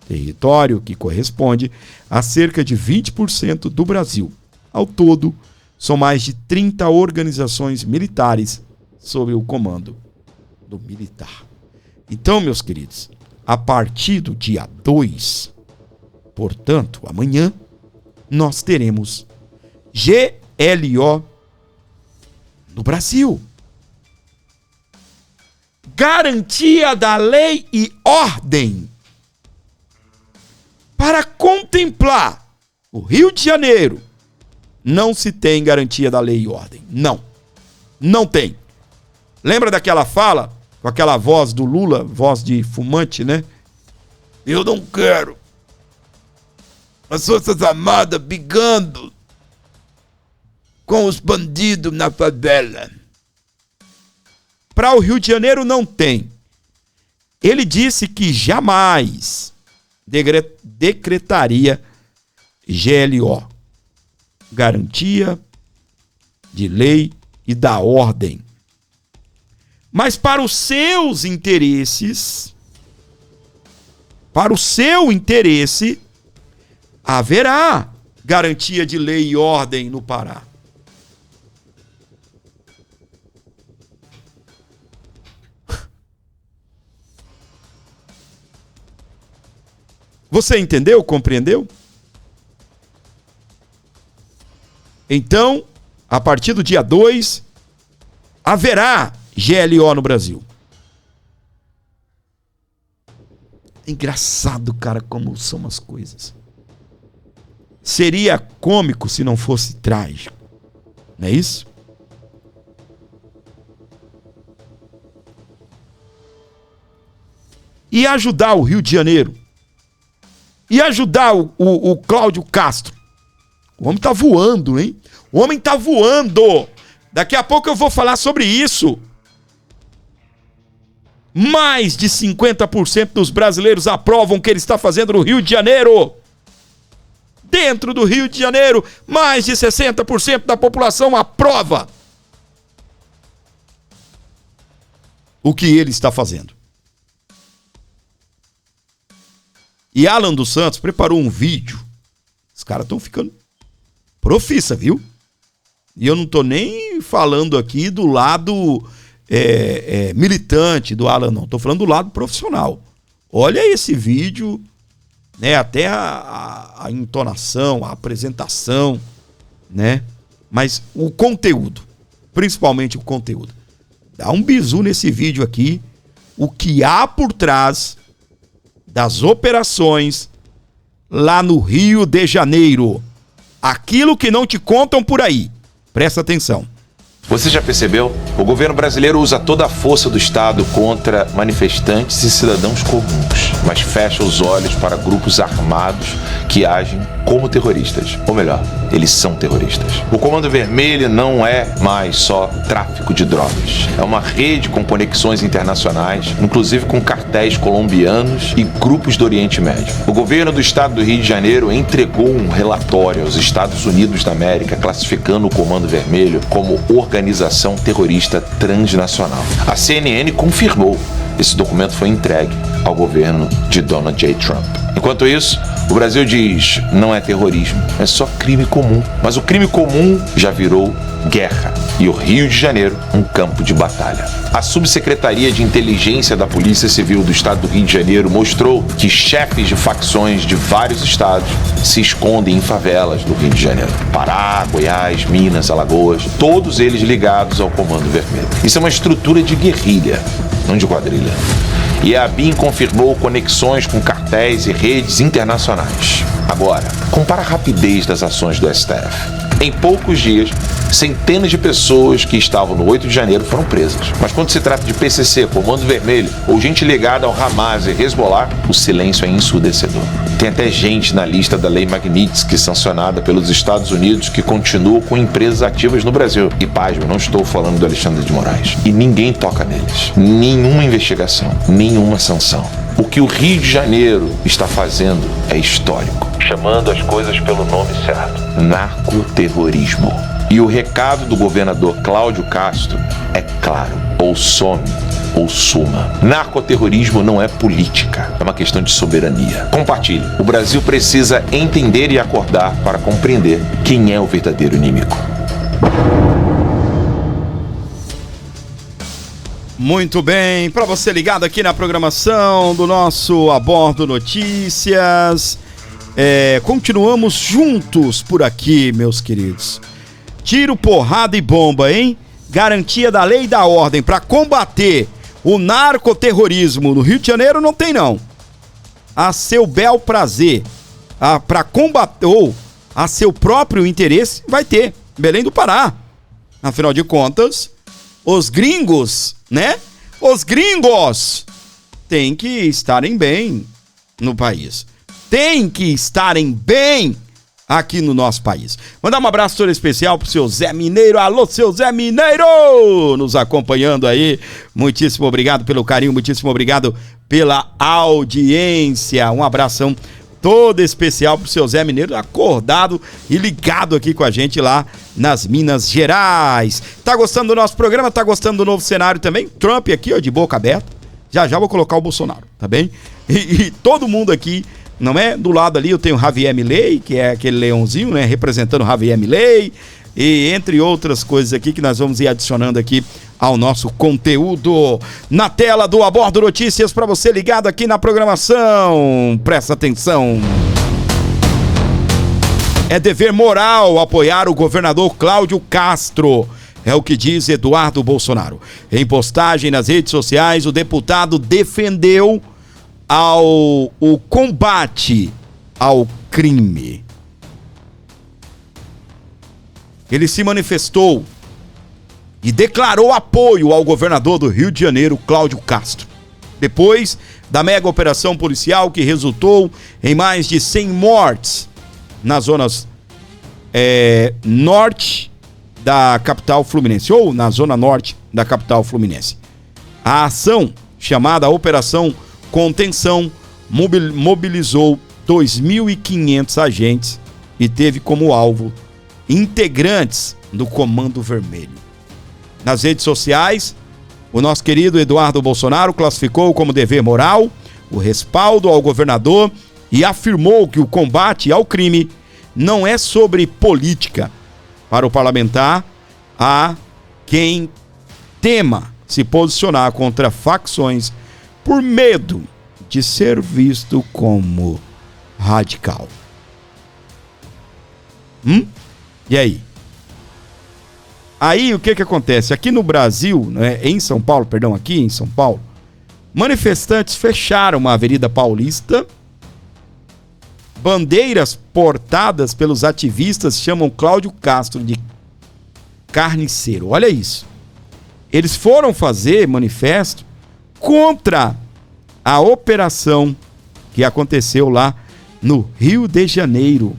território que corresponde a cerca de 20% do Brasil. Ao todo, são mais de 30 organizações militares sob o comando do militar. Então, meus queridos, a partir do dia 2, portanto, amanhã, nós teremos GLO no Brasil. Garantia da lei e ordem para contemplar o Rio de Janeiro. Não se tem garantia da lei e ordem. Não. Não tem. Lembra daquela fala, com aquela voz do Lula, voz de fumante, né? Eu não quero as Forças Armadas brigando com os bandidos na favela. Para o Rio de Janeiro não tem. Ele disse que jamais decretaria GLO, garantia de lei e da ordem. Mas para os seus interesses, para o seu interesse, haverá garantia de lei e ordem no Pará. Você entendeu? Compreendeu? Então, a partir do dia 2, haverá GLO no Brasil. É engraçado, cara, como são as coisas. Seria cômico se não fosse trágico. Não é isso? E ajudar o Rio de Janeiro. E ajudar o Cláudio Castro. O homem tá voando, hein? O homem tá voando. Daqui a pouco eu vou falar sobre isso. Mais de 50% dos brasileiros aprovam o que ele está fazendo no Rio de Janeiro. Dentro do Rio de Janeiro, mais de 60% da população aprova o que ele está fazendo. E Alan dos Santos preparou um vídeo. Os caras estão ficando profissa, viu? E eu não estou nem falando aqui do lado militante do Alan, não. Estou falando do lado profissional. Olha esse vídeo, né? Até a entonação, a apresentação, né? Mas o conteúdo, principalmente o conteúdo. Dá um bizu nesse vídeo aqui. O que há por trás das operações lá no Rio de Janeiro. Aquilo que não te contam por aí. Presta atenção. Você já percebeu? O governo brasileiro usa toda a força do Estado contra manifestantes e cidadãos comuns, mas fecha os olhos para grupos armados que agem como terroristas. Ou melhor, eles são terroristas. O Comando Vermelho não é mais só tráfico de drogas. É uma rede com conexões internacionais, inclusive com cartéis colombianos e grupos do Oriente Médio. O governo do estado do Rio de Janeiro entregou um relatório aos Estados Unidos da América classificando o Comando Vermelho como organização terrorista transnacional. A CNN confirmou. Esse documento foi entregue ao governo de Donald J. Trump. Enquanto isso, o Brasil diz, não é terrorismo, é só crime comum. Mas o crime comum já virou guerra. E o Rio de Janeiro, um campo de batalha. A Subsecretaria de Inteligência da Polícia Civil do Estado do Rio de Janeiro mostrou que chefes de facções de vários estados se escondem em favelas do Rio de Janeiro. Pará, Goiás, Minas, Alagoas, todos eles ligados ao Comando Vermelho. Isso é uma estrutura de guerrilha, não de quadrilha. E a ABIN confirmou conexões com cartéis e redes internacionais. Agora, compara a rapidez das ações do STF. Em poucos dias, centenas de pessoas que estavam no 8 de janeiro foram presas. Mas quando se trata de PCC, Comando Vermelho ou gente ligada ao Hamas e Hezbollah, o silêncio é ensurdecedor. Tem até gente na lista da Lei Magnitsky, sancionada pelos Estados Unidos, que continua com empresas ativas no Brasil. E pasmo, não estou falando do Alexandre de Moraes. E ninguém toca neles. Nenhuma investigação, nenhuma sanção. O que o Rio de Janeiro está fazendo é histórico, chamando as coisas pelo nome certo: narcoterrorismo. E o recado do governador Cláudio Castro é claro: ou some ou suma. Narcoterrorismo não é política, é uma questão de soberania. Compartilhe. O Brasil precisa entender e acordar para compreender quem é o verdadeiro inimigo. Muito bem, para você ligado aqui na programação do nosso A Bordo Notícias, continuamos juntos por aqui, meus queridos. Tiro, porrada e bomba, hein? Garantia da lei e da ordem para combater o narcoterrorismo no Rio de Janeiro não tem não. A seu bel prazer, para combater ou a seu próprio interesse, vai ter. Belém do Pará. Afinal de contas, os gringos, né? Os gringos têm que estarem bem no país. Tem que estarem bem aqui no nosso país. Mandar um abraço todo especial pro seu Zé Mineiro. Alô, seu Zé Mineiro! Nos acompanhando aí. Muitíssimo obrigado pelo carinho, muitíssimo obrigado pela audiência. Um abração todo especial pro seu Zé Mineiro, acordado e ligado aqui com a gente lá nas Minas Gerais. Tá gostando do nosso programa? Tá gostando do novo cenário também? Trump aqui, ó, de boca aberta. Já vou colocar o Bolsonaro, tá bem? E todo mundo aqui, não é? Do lado ali eu tenho Javier Milei, que é aquele leãozinho, né? Representando Javier Milei, e entre outras coisas aqui que nós vamos ir adicionando aqui ao nosso conteúdo. Na tela do A Bordo Notícias, para você ligado aqui na programação. Presta atenção. É dever moral apoiar o governador Cláudio Castro. É o que diz Eduardo Bolsonaro. Em postagem nas redes sociais, o deputado defendeu o combate ao crime. Ele se manifestou e declarou apoio ao governador do Rio de Janeiro, Cláudio Castro, depois da mega operação policial que resultou em mais de 100 mortes nas zonas norte da capital fluminense, ou na zona norte da capital fluminense. A ação, chamada Operação Contenção, mobilizou 2.500 agentes e teve como alvo integrantes do Comando Vermelho. Nas redes sociais, o nosso querido Eduardo Bolsonaro classificou como dever moral o respaldo ao governador e afirmou que o combate ao crime não é sobre política. Para o parlamentar, há quem tema se posicionar contra facções por medo de ser visto como radical. E aí? Aí o que acontece? Aqui no Brasil, né, aqui em São Paulo, manifestantes fecharam a Avenida Paulista. Bandeiras portadas pelos ativistas chamam Cláudio Castro de carniceiro. Olha isso. Eles foram fazer manifesto contra a operação que aconteceu lá no Rio de Janeiro.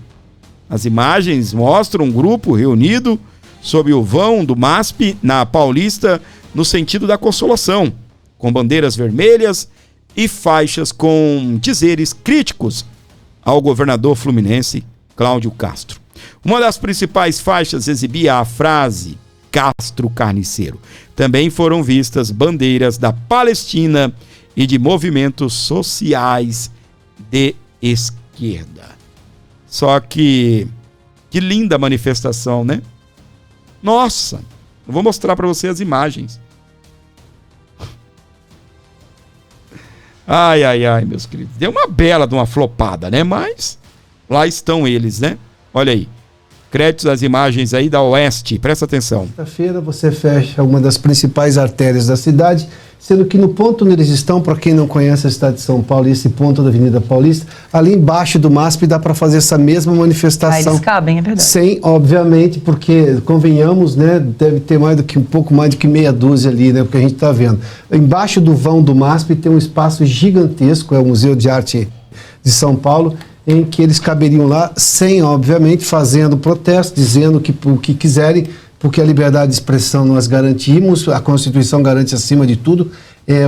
As imagens mostram um grupo reunido sob o vão do MASP na Paulista no sentido da Consolação, com bandeiras vermelhas e faixas com dizeres críticos ao governador fluminense Cláudio Castro. Uma das principais faixas exibia a frase Castro Carniceiro. Também foram vistas bandeiras da Palestina e de movimentos sociais de esquerda. Só que linda manifestação, né? Nossa, eu vou mostrar para você as imagens. Ai, meus queridos. Deu uma bela de uma flopada, né? Mas lá estão eles, né? Olha aí. Créditos às imagens aí da Oeste. Presta atenção. Quinta-feira você fecha uma das principais artérias da cidade sendo que no ponto onde eles estão, para quem não conhece a cidade de São Paulo e esse ponto da Avenida Paulista, ali embaixo do MASP dá para fazer essa mesma manifestação. Eles cabem, é verdade. Sem, obviamente, porque, convenhamos, né, deve ter um pouco mais do que meia dúzia ali, né, porque a gente está vendo. Embaixo do vão do MASP tem um espaço gigantesco, é o Museu de Arte de São Paulo, em que eles caberiam lá, sem, obviamente, fazendo protesto, dizendo o que quiserem, porque a liberdade de expressão nós garantimos, a Constituição garante acima de tudo,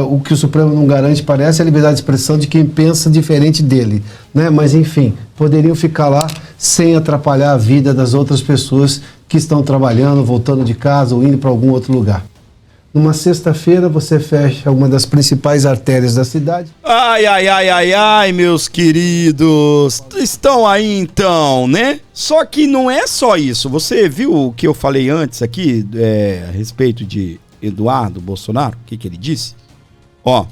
o que o Supremo não garante, parece, é a liberdade de expressão de quem pensa diferente dele, né? Mas, enfim, poderiam ficar lá sem atrapalhar a vida das outras pessoas que estão trabalhando, voltando de casa ou indo para algum outro lugar. Numa sexta-feira, você fecha uma das principais artérias da cidade. Ai, meus queridos. Estão aí então, né? Só que não é só isso. Você viu o que eu falei antes aqui a respeito de Eduardo Bolsonaro? O que ele disse? Ó,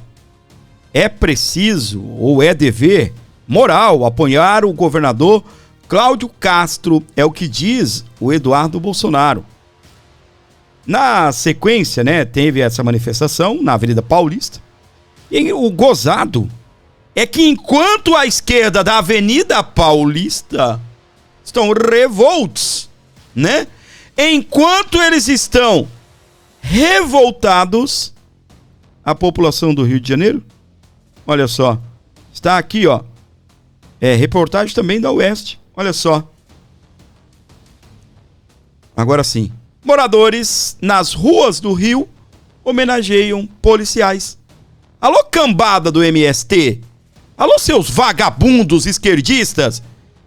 é preciso ou é dever moral apoiar o governador Cláudio Castro. É o que diz o Eduardo Bolsonaro. Na sequência, né, teve essa manifestação na Avenida Paulista. E o gozado é que enquanto a esquerda da Avenida Paulista estão revoltos, né? Enquanto eles estão revoltados, a população do Rio de Janeiro, olha só, está aqui, ó, reportagem também da Oeste, olha só. Agora sim. Moradores nas ruas do Rio homenageiam policiais. Alô, cambada do MST? Alô, seus vagabundos esquerdistas?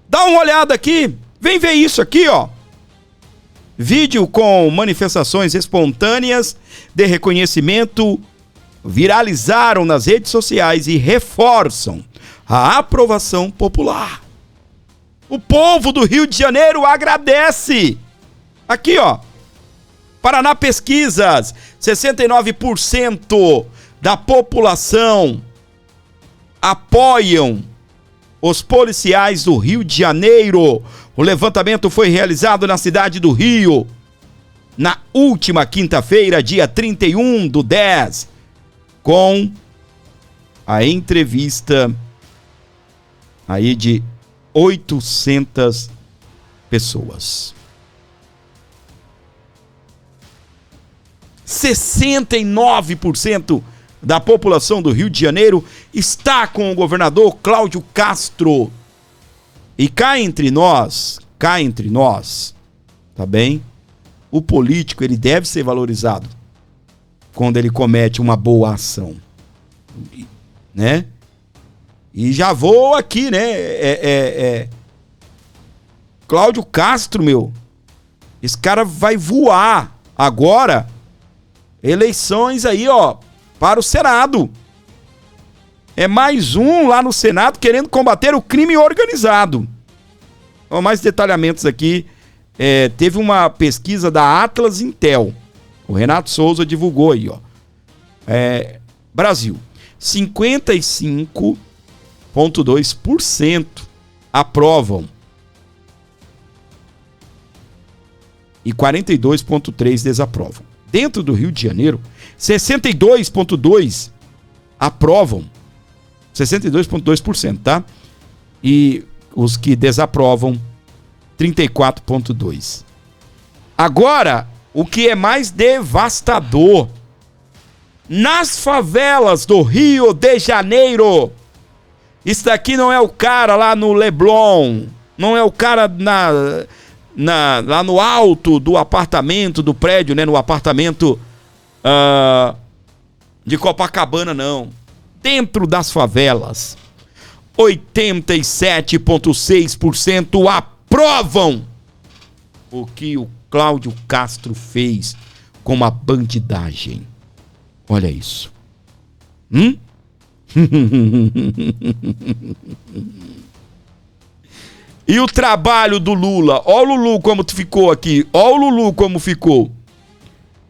Dá uma olhada aqui. Vem ver isso aqui, ó. Vídeo com manifestações espontâneas de reconhecimento viralizaram nas redes sociais e reforçam a aprovação popular. O povo do Rio de Janeiro agradece. Aqui, ó. Paraná Pesquisas, 69% da população apoiam os policiais do Rio de Janeiro. O levantamento foi realizado na cidade do Rio na última quinta-feira, dia 31/10, com a entrevista aí de 800 pessoas. 69% da população do Rio de Janeiro está com o governador Cláudio Castro. E cá entre nós, tá bem? O político, ele deve ser valorizado quando ele comete uma boa ação, né? E já vou aqui, né? Cláudio Castro, meu, esse cara vai voar agora. Eleições aí, ó, para o Senado. É mais um lá no Senado querendo combater o crime organizado. Ó, mais detalhamentos aqui. Teve uma pesquisa da Atlas Intel. O Renato Souza divulgou aí, ó. Brasil. 55,2% aprovam. E 42,3% desaprovam. Dentro do Rio de Janeiro, 62,2% aprovam. 62,2%, tá? E os que desaprovam, 34,2%. Agora, o que é mais devastador, nas favelas do Rio de Janeiro, isso daqui não é o cara lá no Leblon, não é o cara lá no alto do apartamento, do prédio, né? No apartamento de Copacabana, não. Dentro das favelas, 87,6% aprovam o que o Cláudio Castro fez com uma bandidagem. Olha isso. E o trabalho do Lula? Ó o Lulu como ficou aqui. Ó o Lulu como ficou.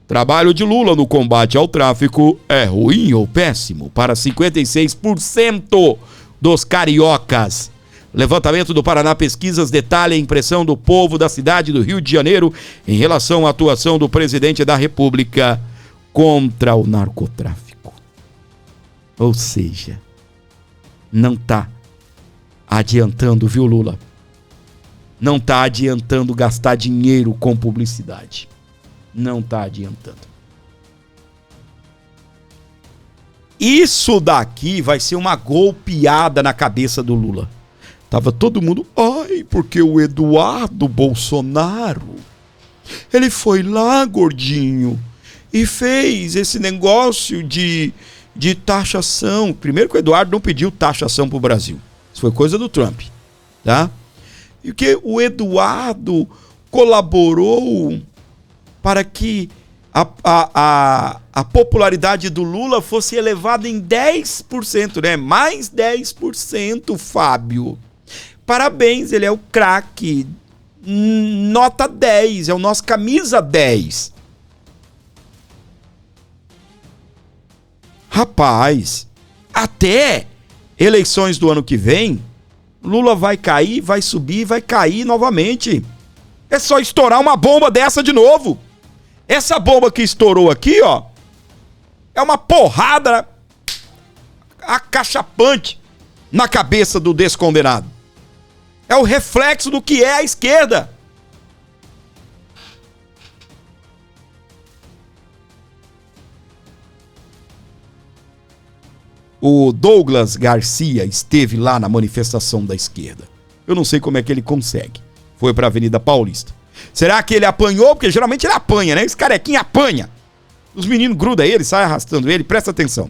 Trabalho de Lula no combate ao tráfico é ruim ou péssimo para 56% dos cariocas. Levantamento do Paraná Pesquisas detalha a impressão do povo da cidade do Rio de Janeiro em relação à atuação do presidente da República contra o narcotráfico. Ou seja, não tá adiantando, viu, Lula? Não tá adiantando gastar dinheiro com publicidade. Não tá adiantando. Isso daqui vai ser uma golpeada na cabeça do Lula. Tava todo mundo, ai, porque o Eduardo Bolsonaro, ele foi lá, gordinho, e fez esse negócio de taxação. Primeiro que o Eduardo não pediu taxação pro Brasil. Isso foi coisa do Trump, tá? E que o Eduardo colaborou para que a popularidade do Lula fosse elevada em 10%, né? Mais 10%, Fábio. Parabéns, ele é o craque. Nota 10, é o nosso camisa 10. Rapaz, até eleições do ano que vem, Lula vai cair, vai subir, vai cair novamente. É só estourar uma bomba dessa de novo. Essa bomba que estourou aqui, ó, é uma porrada acachapante na cabeça do descondenado. É o reflexo do que é a esquerda. O Douglas Garcia esteve lá na manifestação da esquerda. Eu não sei como é que ele consegue. Foi pra Avenida Paulista. Será que ele apanhou? Porque geralmente ele apanha, né? Esse carequinha apanha. Os meninos grudam ele, saem arrastando ele. Presta atenção.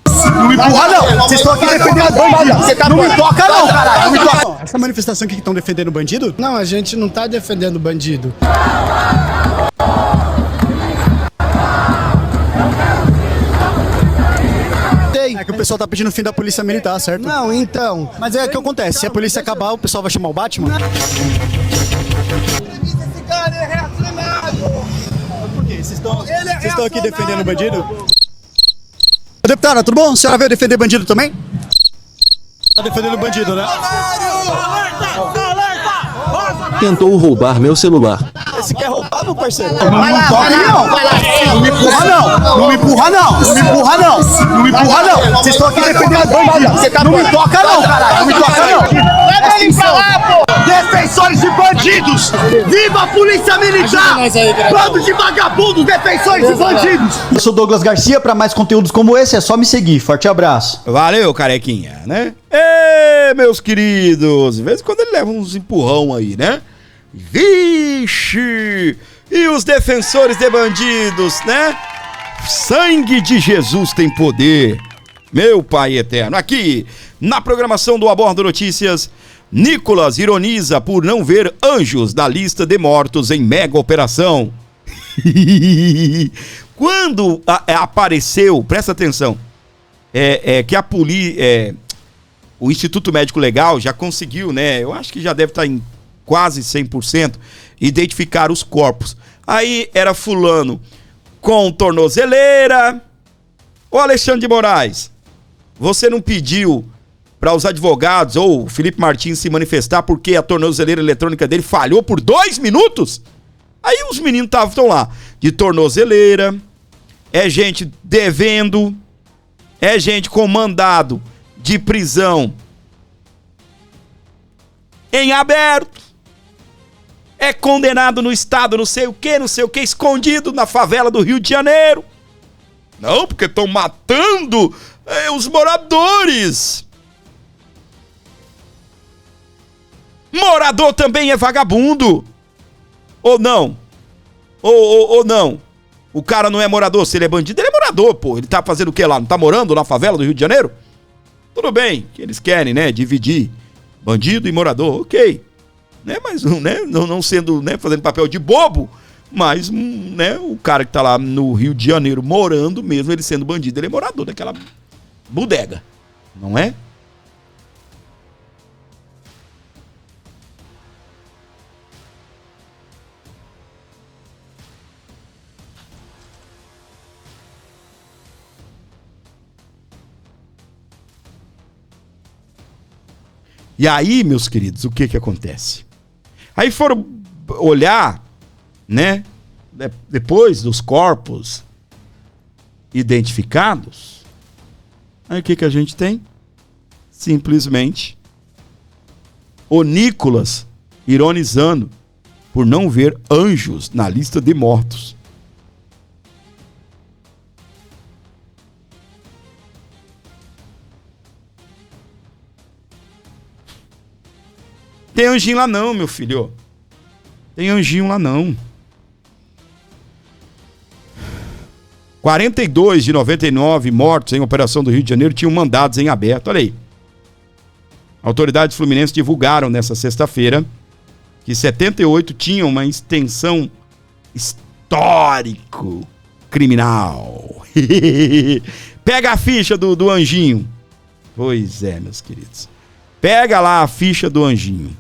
Não me empurra, não. Vocês estão aqui defendendo bandido. Você tá não me toca, não, caralho. Não me toca. Essa manifestação aqui que estão defendendo bandido? Não, a gente não tá defendendo bandido. É que o pessoal tá pedindo o fim da polícia militar, certo? Não, então. Mas é o que acontece. Se a polícia acabar, o pessoal vai chamar o Batman? Esse cara é reacionário. Por quê? Vocês estão aqui defendendo bandido? Ô, deputada, tudo bom? A senhora veio defender bandido também? Tá defendendo bandido, né? Tentou roubar meu celular. Você quer roubar, meu parceiro? Vai lá, não. Não me empurra, não. Não me empurra, não. Não me empurra, não. Não me empurra, não. Vocês estão aqui defendendo bandido. Você tá não me toca, não, caralho. Não me toca, não. Leva ele pra lá, pô. Defensores de bandidos! Viva a Polícia Militar! Bando de vagabundos, defensores de bandidos! Eu sou Douglas Garcia, para mais conteúdos como esse é só me seguir. Forte abraço. Valeu, carequinha, né? Ê, meus queridos, de vez em quando ele leva uns empurrão aí, né? Vixe! E os defensores de bandidos, né? Sangue de Jesus tem poder. Meu Pai eterno. Aqui, na programação do Abordo Notícias, Nicolas ironiza por não ver anjos na lista de mortos em mega operação. Quando apareceu, presta atenção, que a o Instituto Médico Legal já conseguiu, né? Eu acho que já deve estar em quase 100%, identificar os corpos. Aí era fulano com tornozeleira. Ô Alexandre de Moraes, você não pediu para os advogados ou o Felipe Martins se manifestar porque a tornozeleira eletrônica dele falhou por 2 minutos? Aí os meninos estão lá de tornozeleira, é gente devendo, é gente com mandado de prisão em aberto, é condenado no estado não sei o que, escondido na favela do Rio de Janeiro. Não, porque estão matando os moradores. Morador também é vagabundo. Ou não? Ou não? O cara não é morador, se ele é bandido, ele é morador, pô. Ele tá fazendo o que lá? Não tá morando na favela do Rio de Janeiro? Tudo bem, que eles querem, né, dividir bandido e morador, ok. Né, mas né, não sendo, né, fazendo papel de bobo, mas né, o cara que tá lá no Rio de Janeiro morando, mesmo ele sendo bandido, ele é morador daquela bodega, não é? E aí, meus queridos, o que que acontece? Aí foram olhar, né, depois dos corpos identificados, Aí o que a gente tem? Simplesmente o Nicolas ironizando por não ver anjos na lista de mortos. Tem anjinho lá não, meu filho. Tem anjinho lá não. 42 de 99 mortos em operação do Rio de Janeiro tinham mandados em aberto. Olha aí. Autoridades fluminenses divulgaram nessa sexta-feira que 78 tinham uma extensão histórico criminal. Pega a ficha do anjinho. Pois é, meus queridos. Pega lá a ficha do anjinho.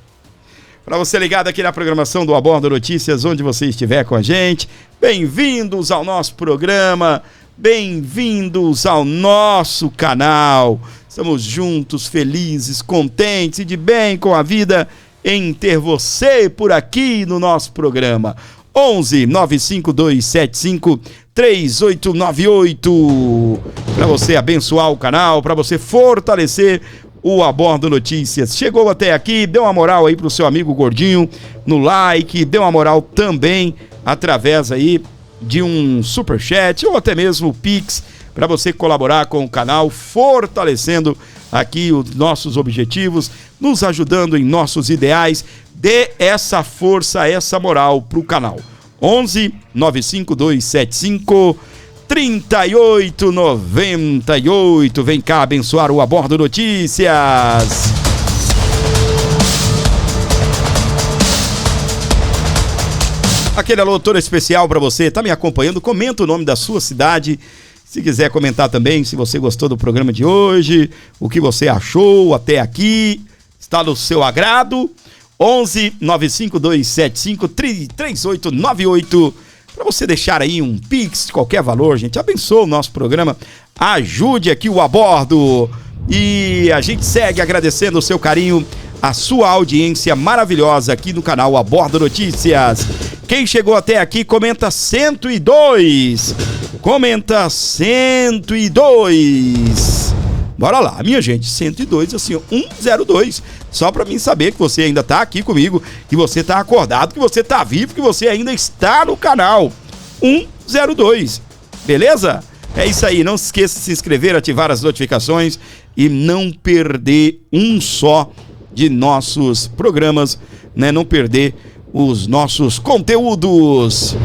Para você ligado aqui na programação do Aborda Notícias, onde você estiver com a gente, bem-vindos ao nosso programa, bem-vindos ao nosso canal. Estamos juntos, felizes, contentes e de bem com a vida em ter você por aqui no nosso programa. 11 95275 3898. Para você abençoar o canal, para você fortalecer o Aborda Notícias. Chegou até aqui, dê uma moral aí pro seu amigo Gordinho no like, dê uma moral também através aí de um superchat ou até mesmo o Pix para você colaborar com o canal, fortalecendo aqui os nossos objetivos, nos ajudando em nossos ideais. Dê essa força, essa moral pro canal. 11 95275 3898. Vem cá abençoar o Aborda Notícias. Aquele alô todo especial para você. Tá me acompanhando? Comenta o nome da sua cidade. Se quiser comentar também, se você gostou do programa de hoje, o que você achou até aqui, está no seu agrado. 11 95275 3898. Para você deixar aí um Pix de qualquer valor, gente. Abençoe o nosso programa. Ajude aqui o Abordo. E a gente segue agradecendo o seu carinho, a sua audiência maravilhosa aqui no canal Aborda Notícias. Quem chegou até aqui, comenta 102. Comenta 102. Bora lá, minha gente, 102, assim, 102. Só pra mim saber que você ainda tá aqui comigo, que você tá acordado, que você tá vivo, que você ainda está no canal 102. Beleza? É isso aí, não se esqueça de se inscrever, ativar as notificações e não perder um só de nossos programas, né? Não perder os nossos conteúdos.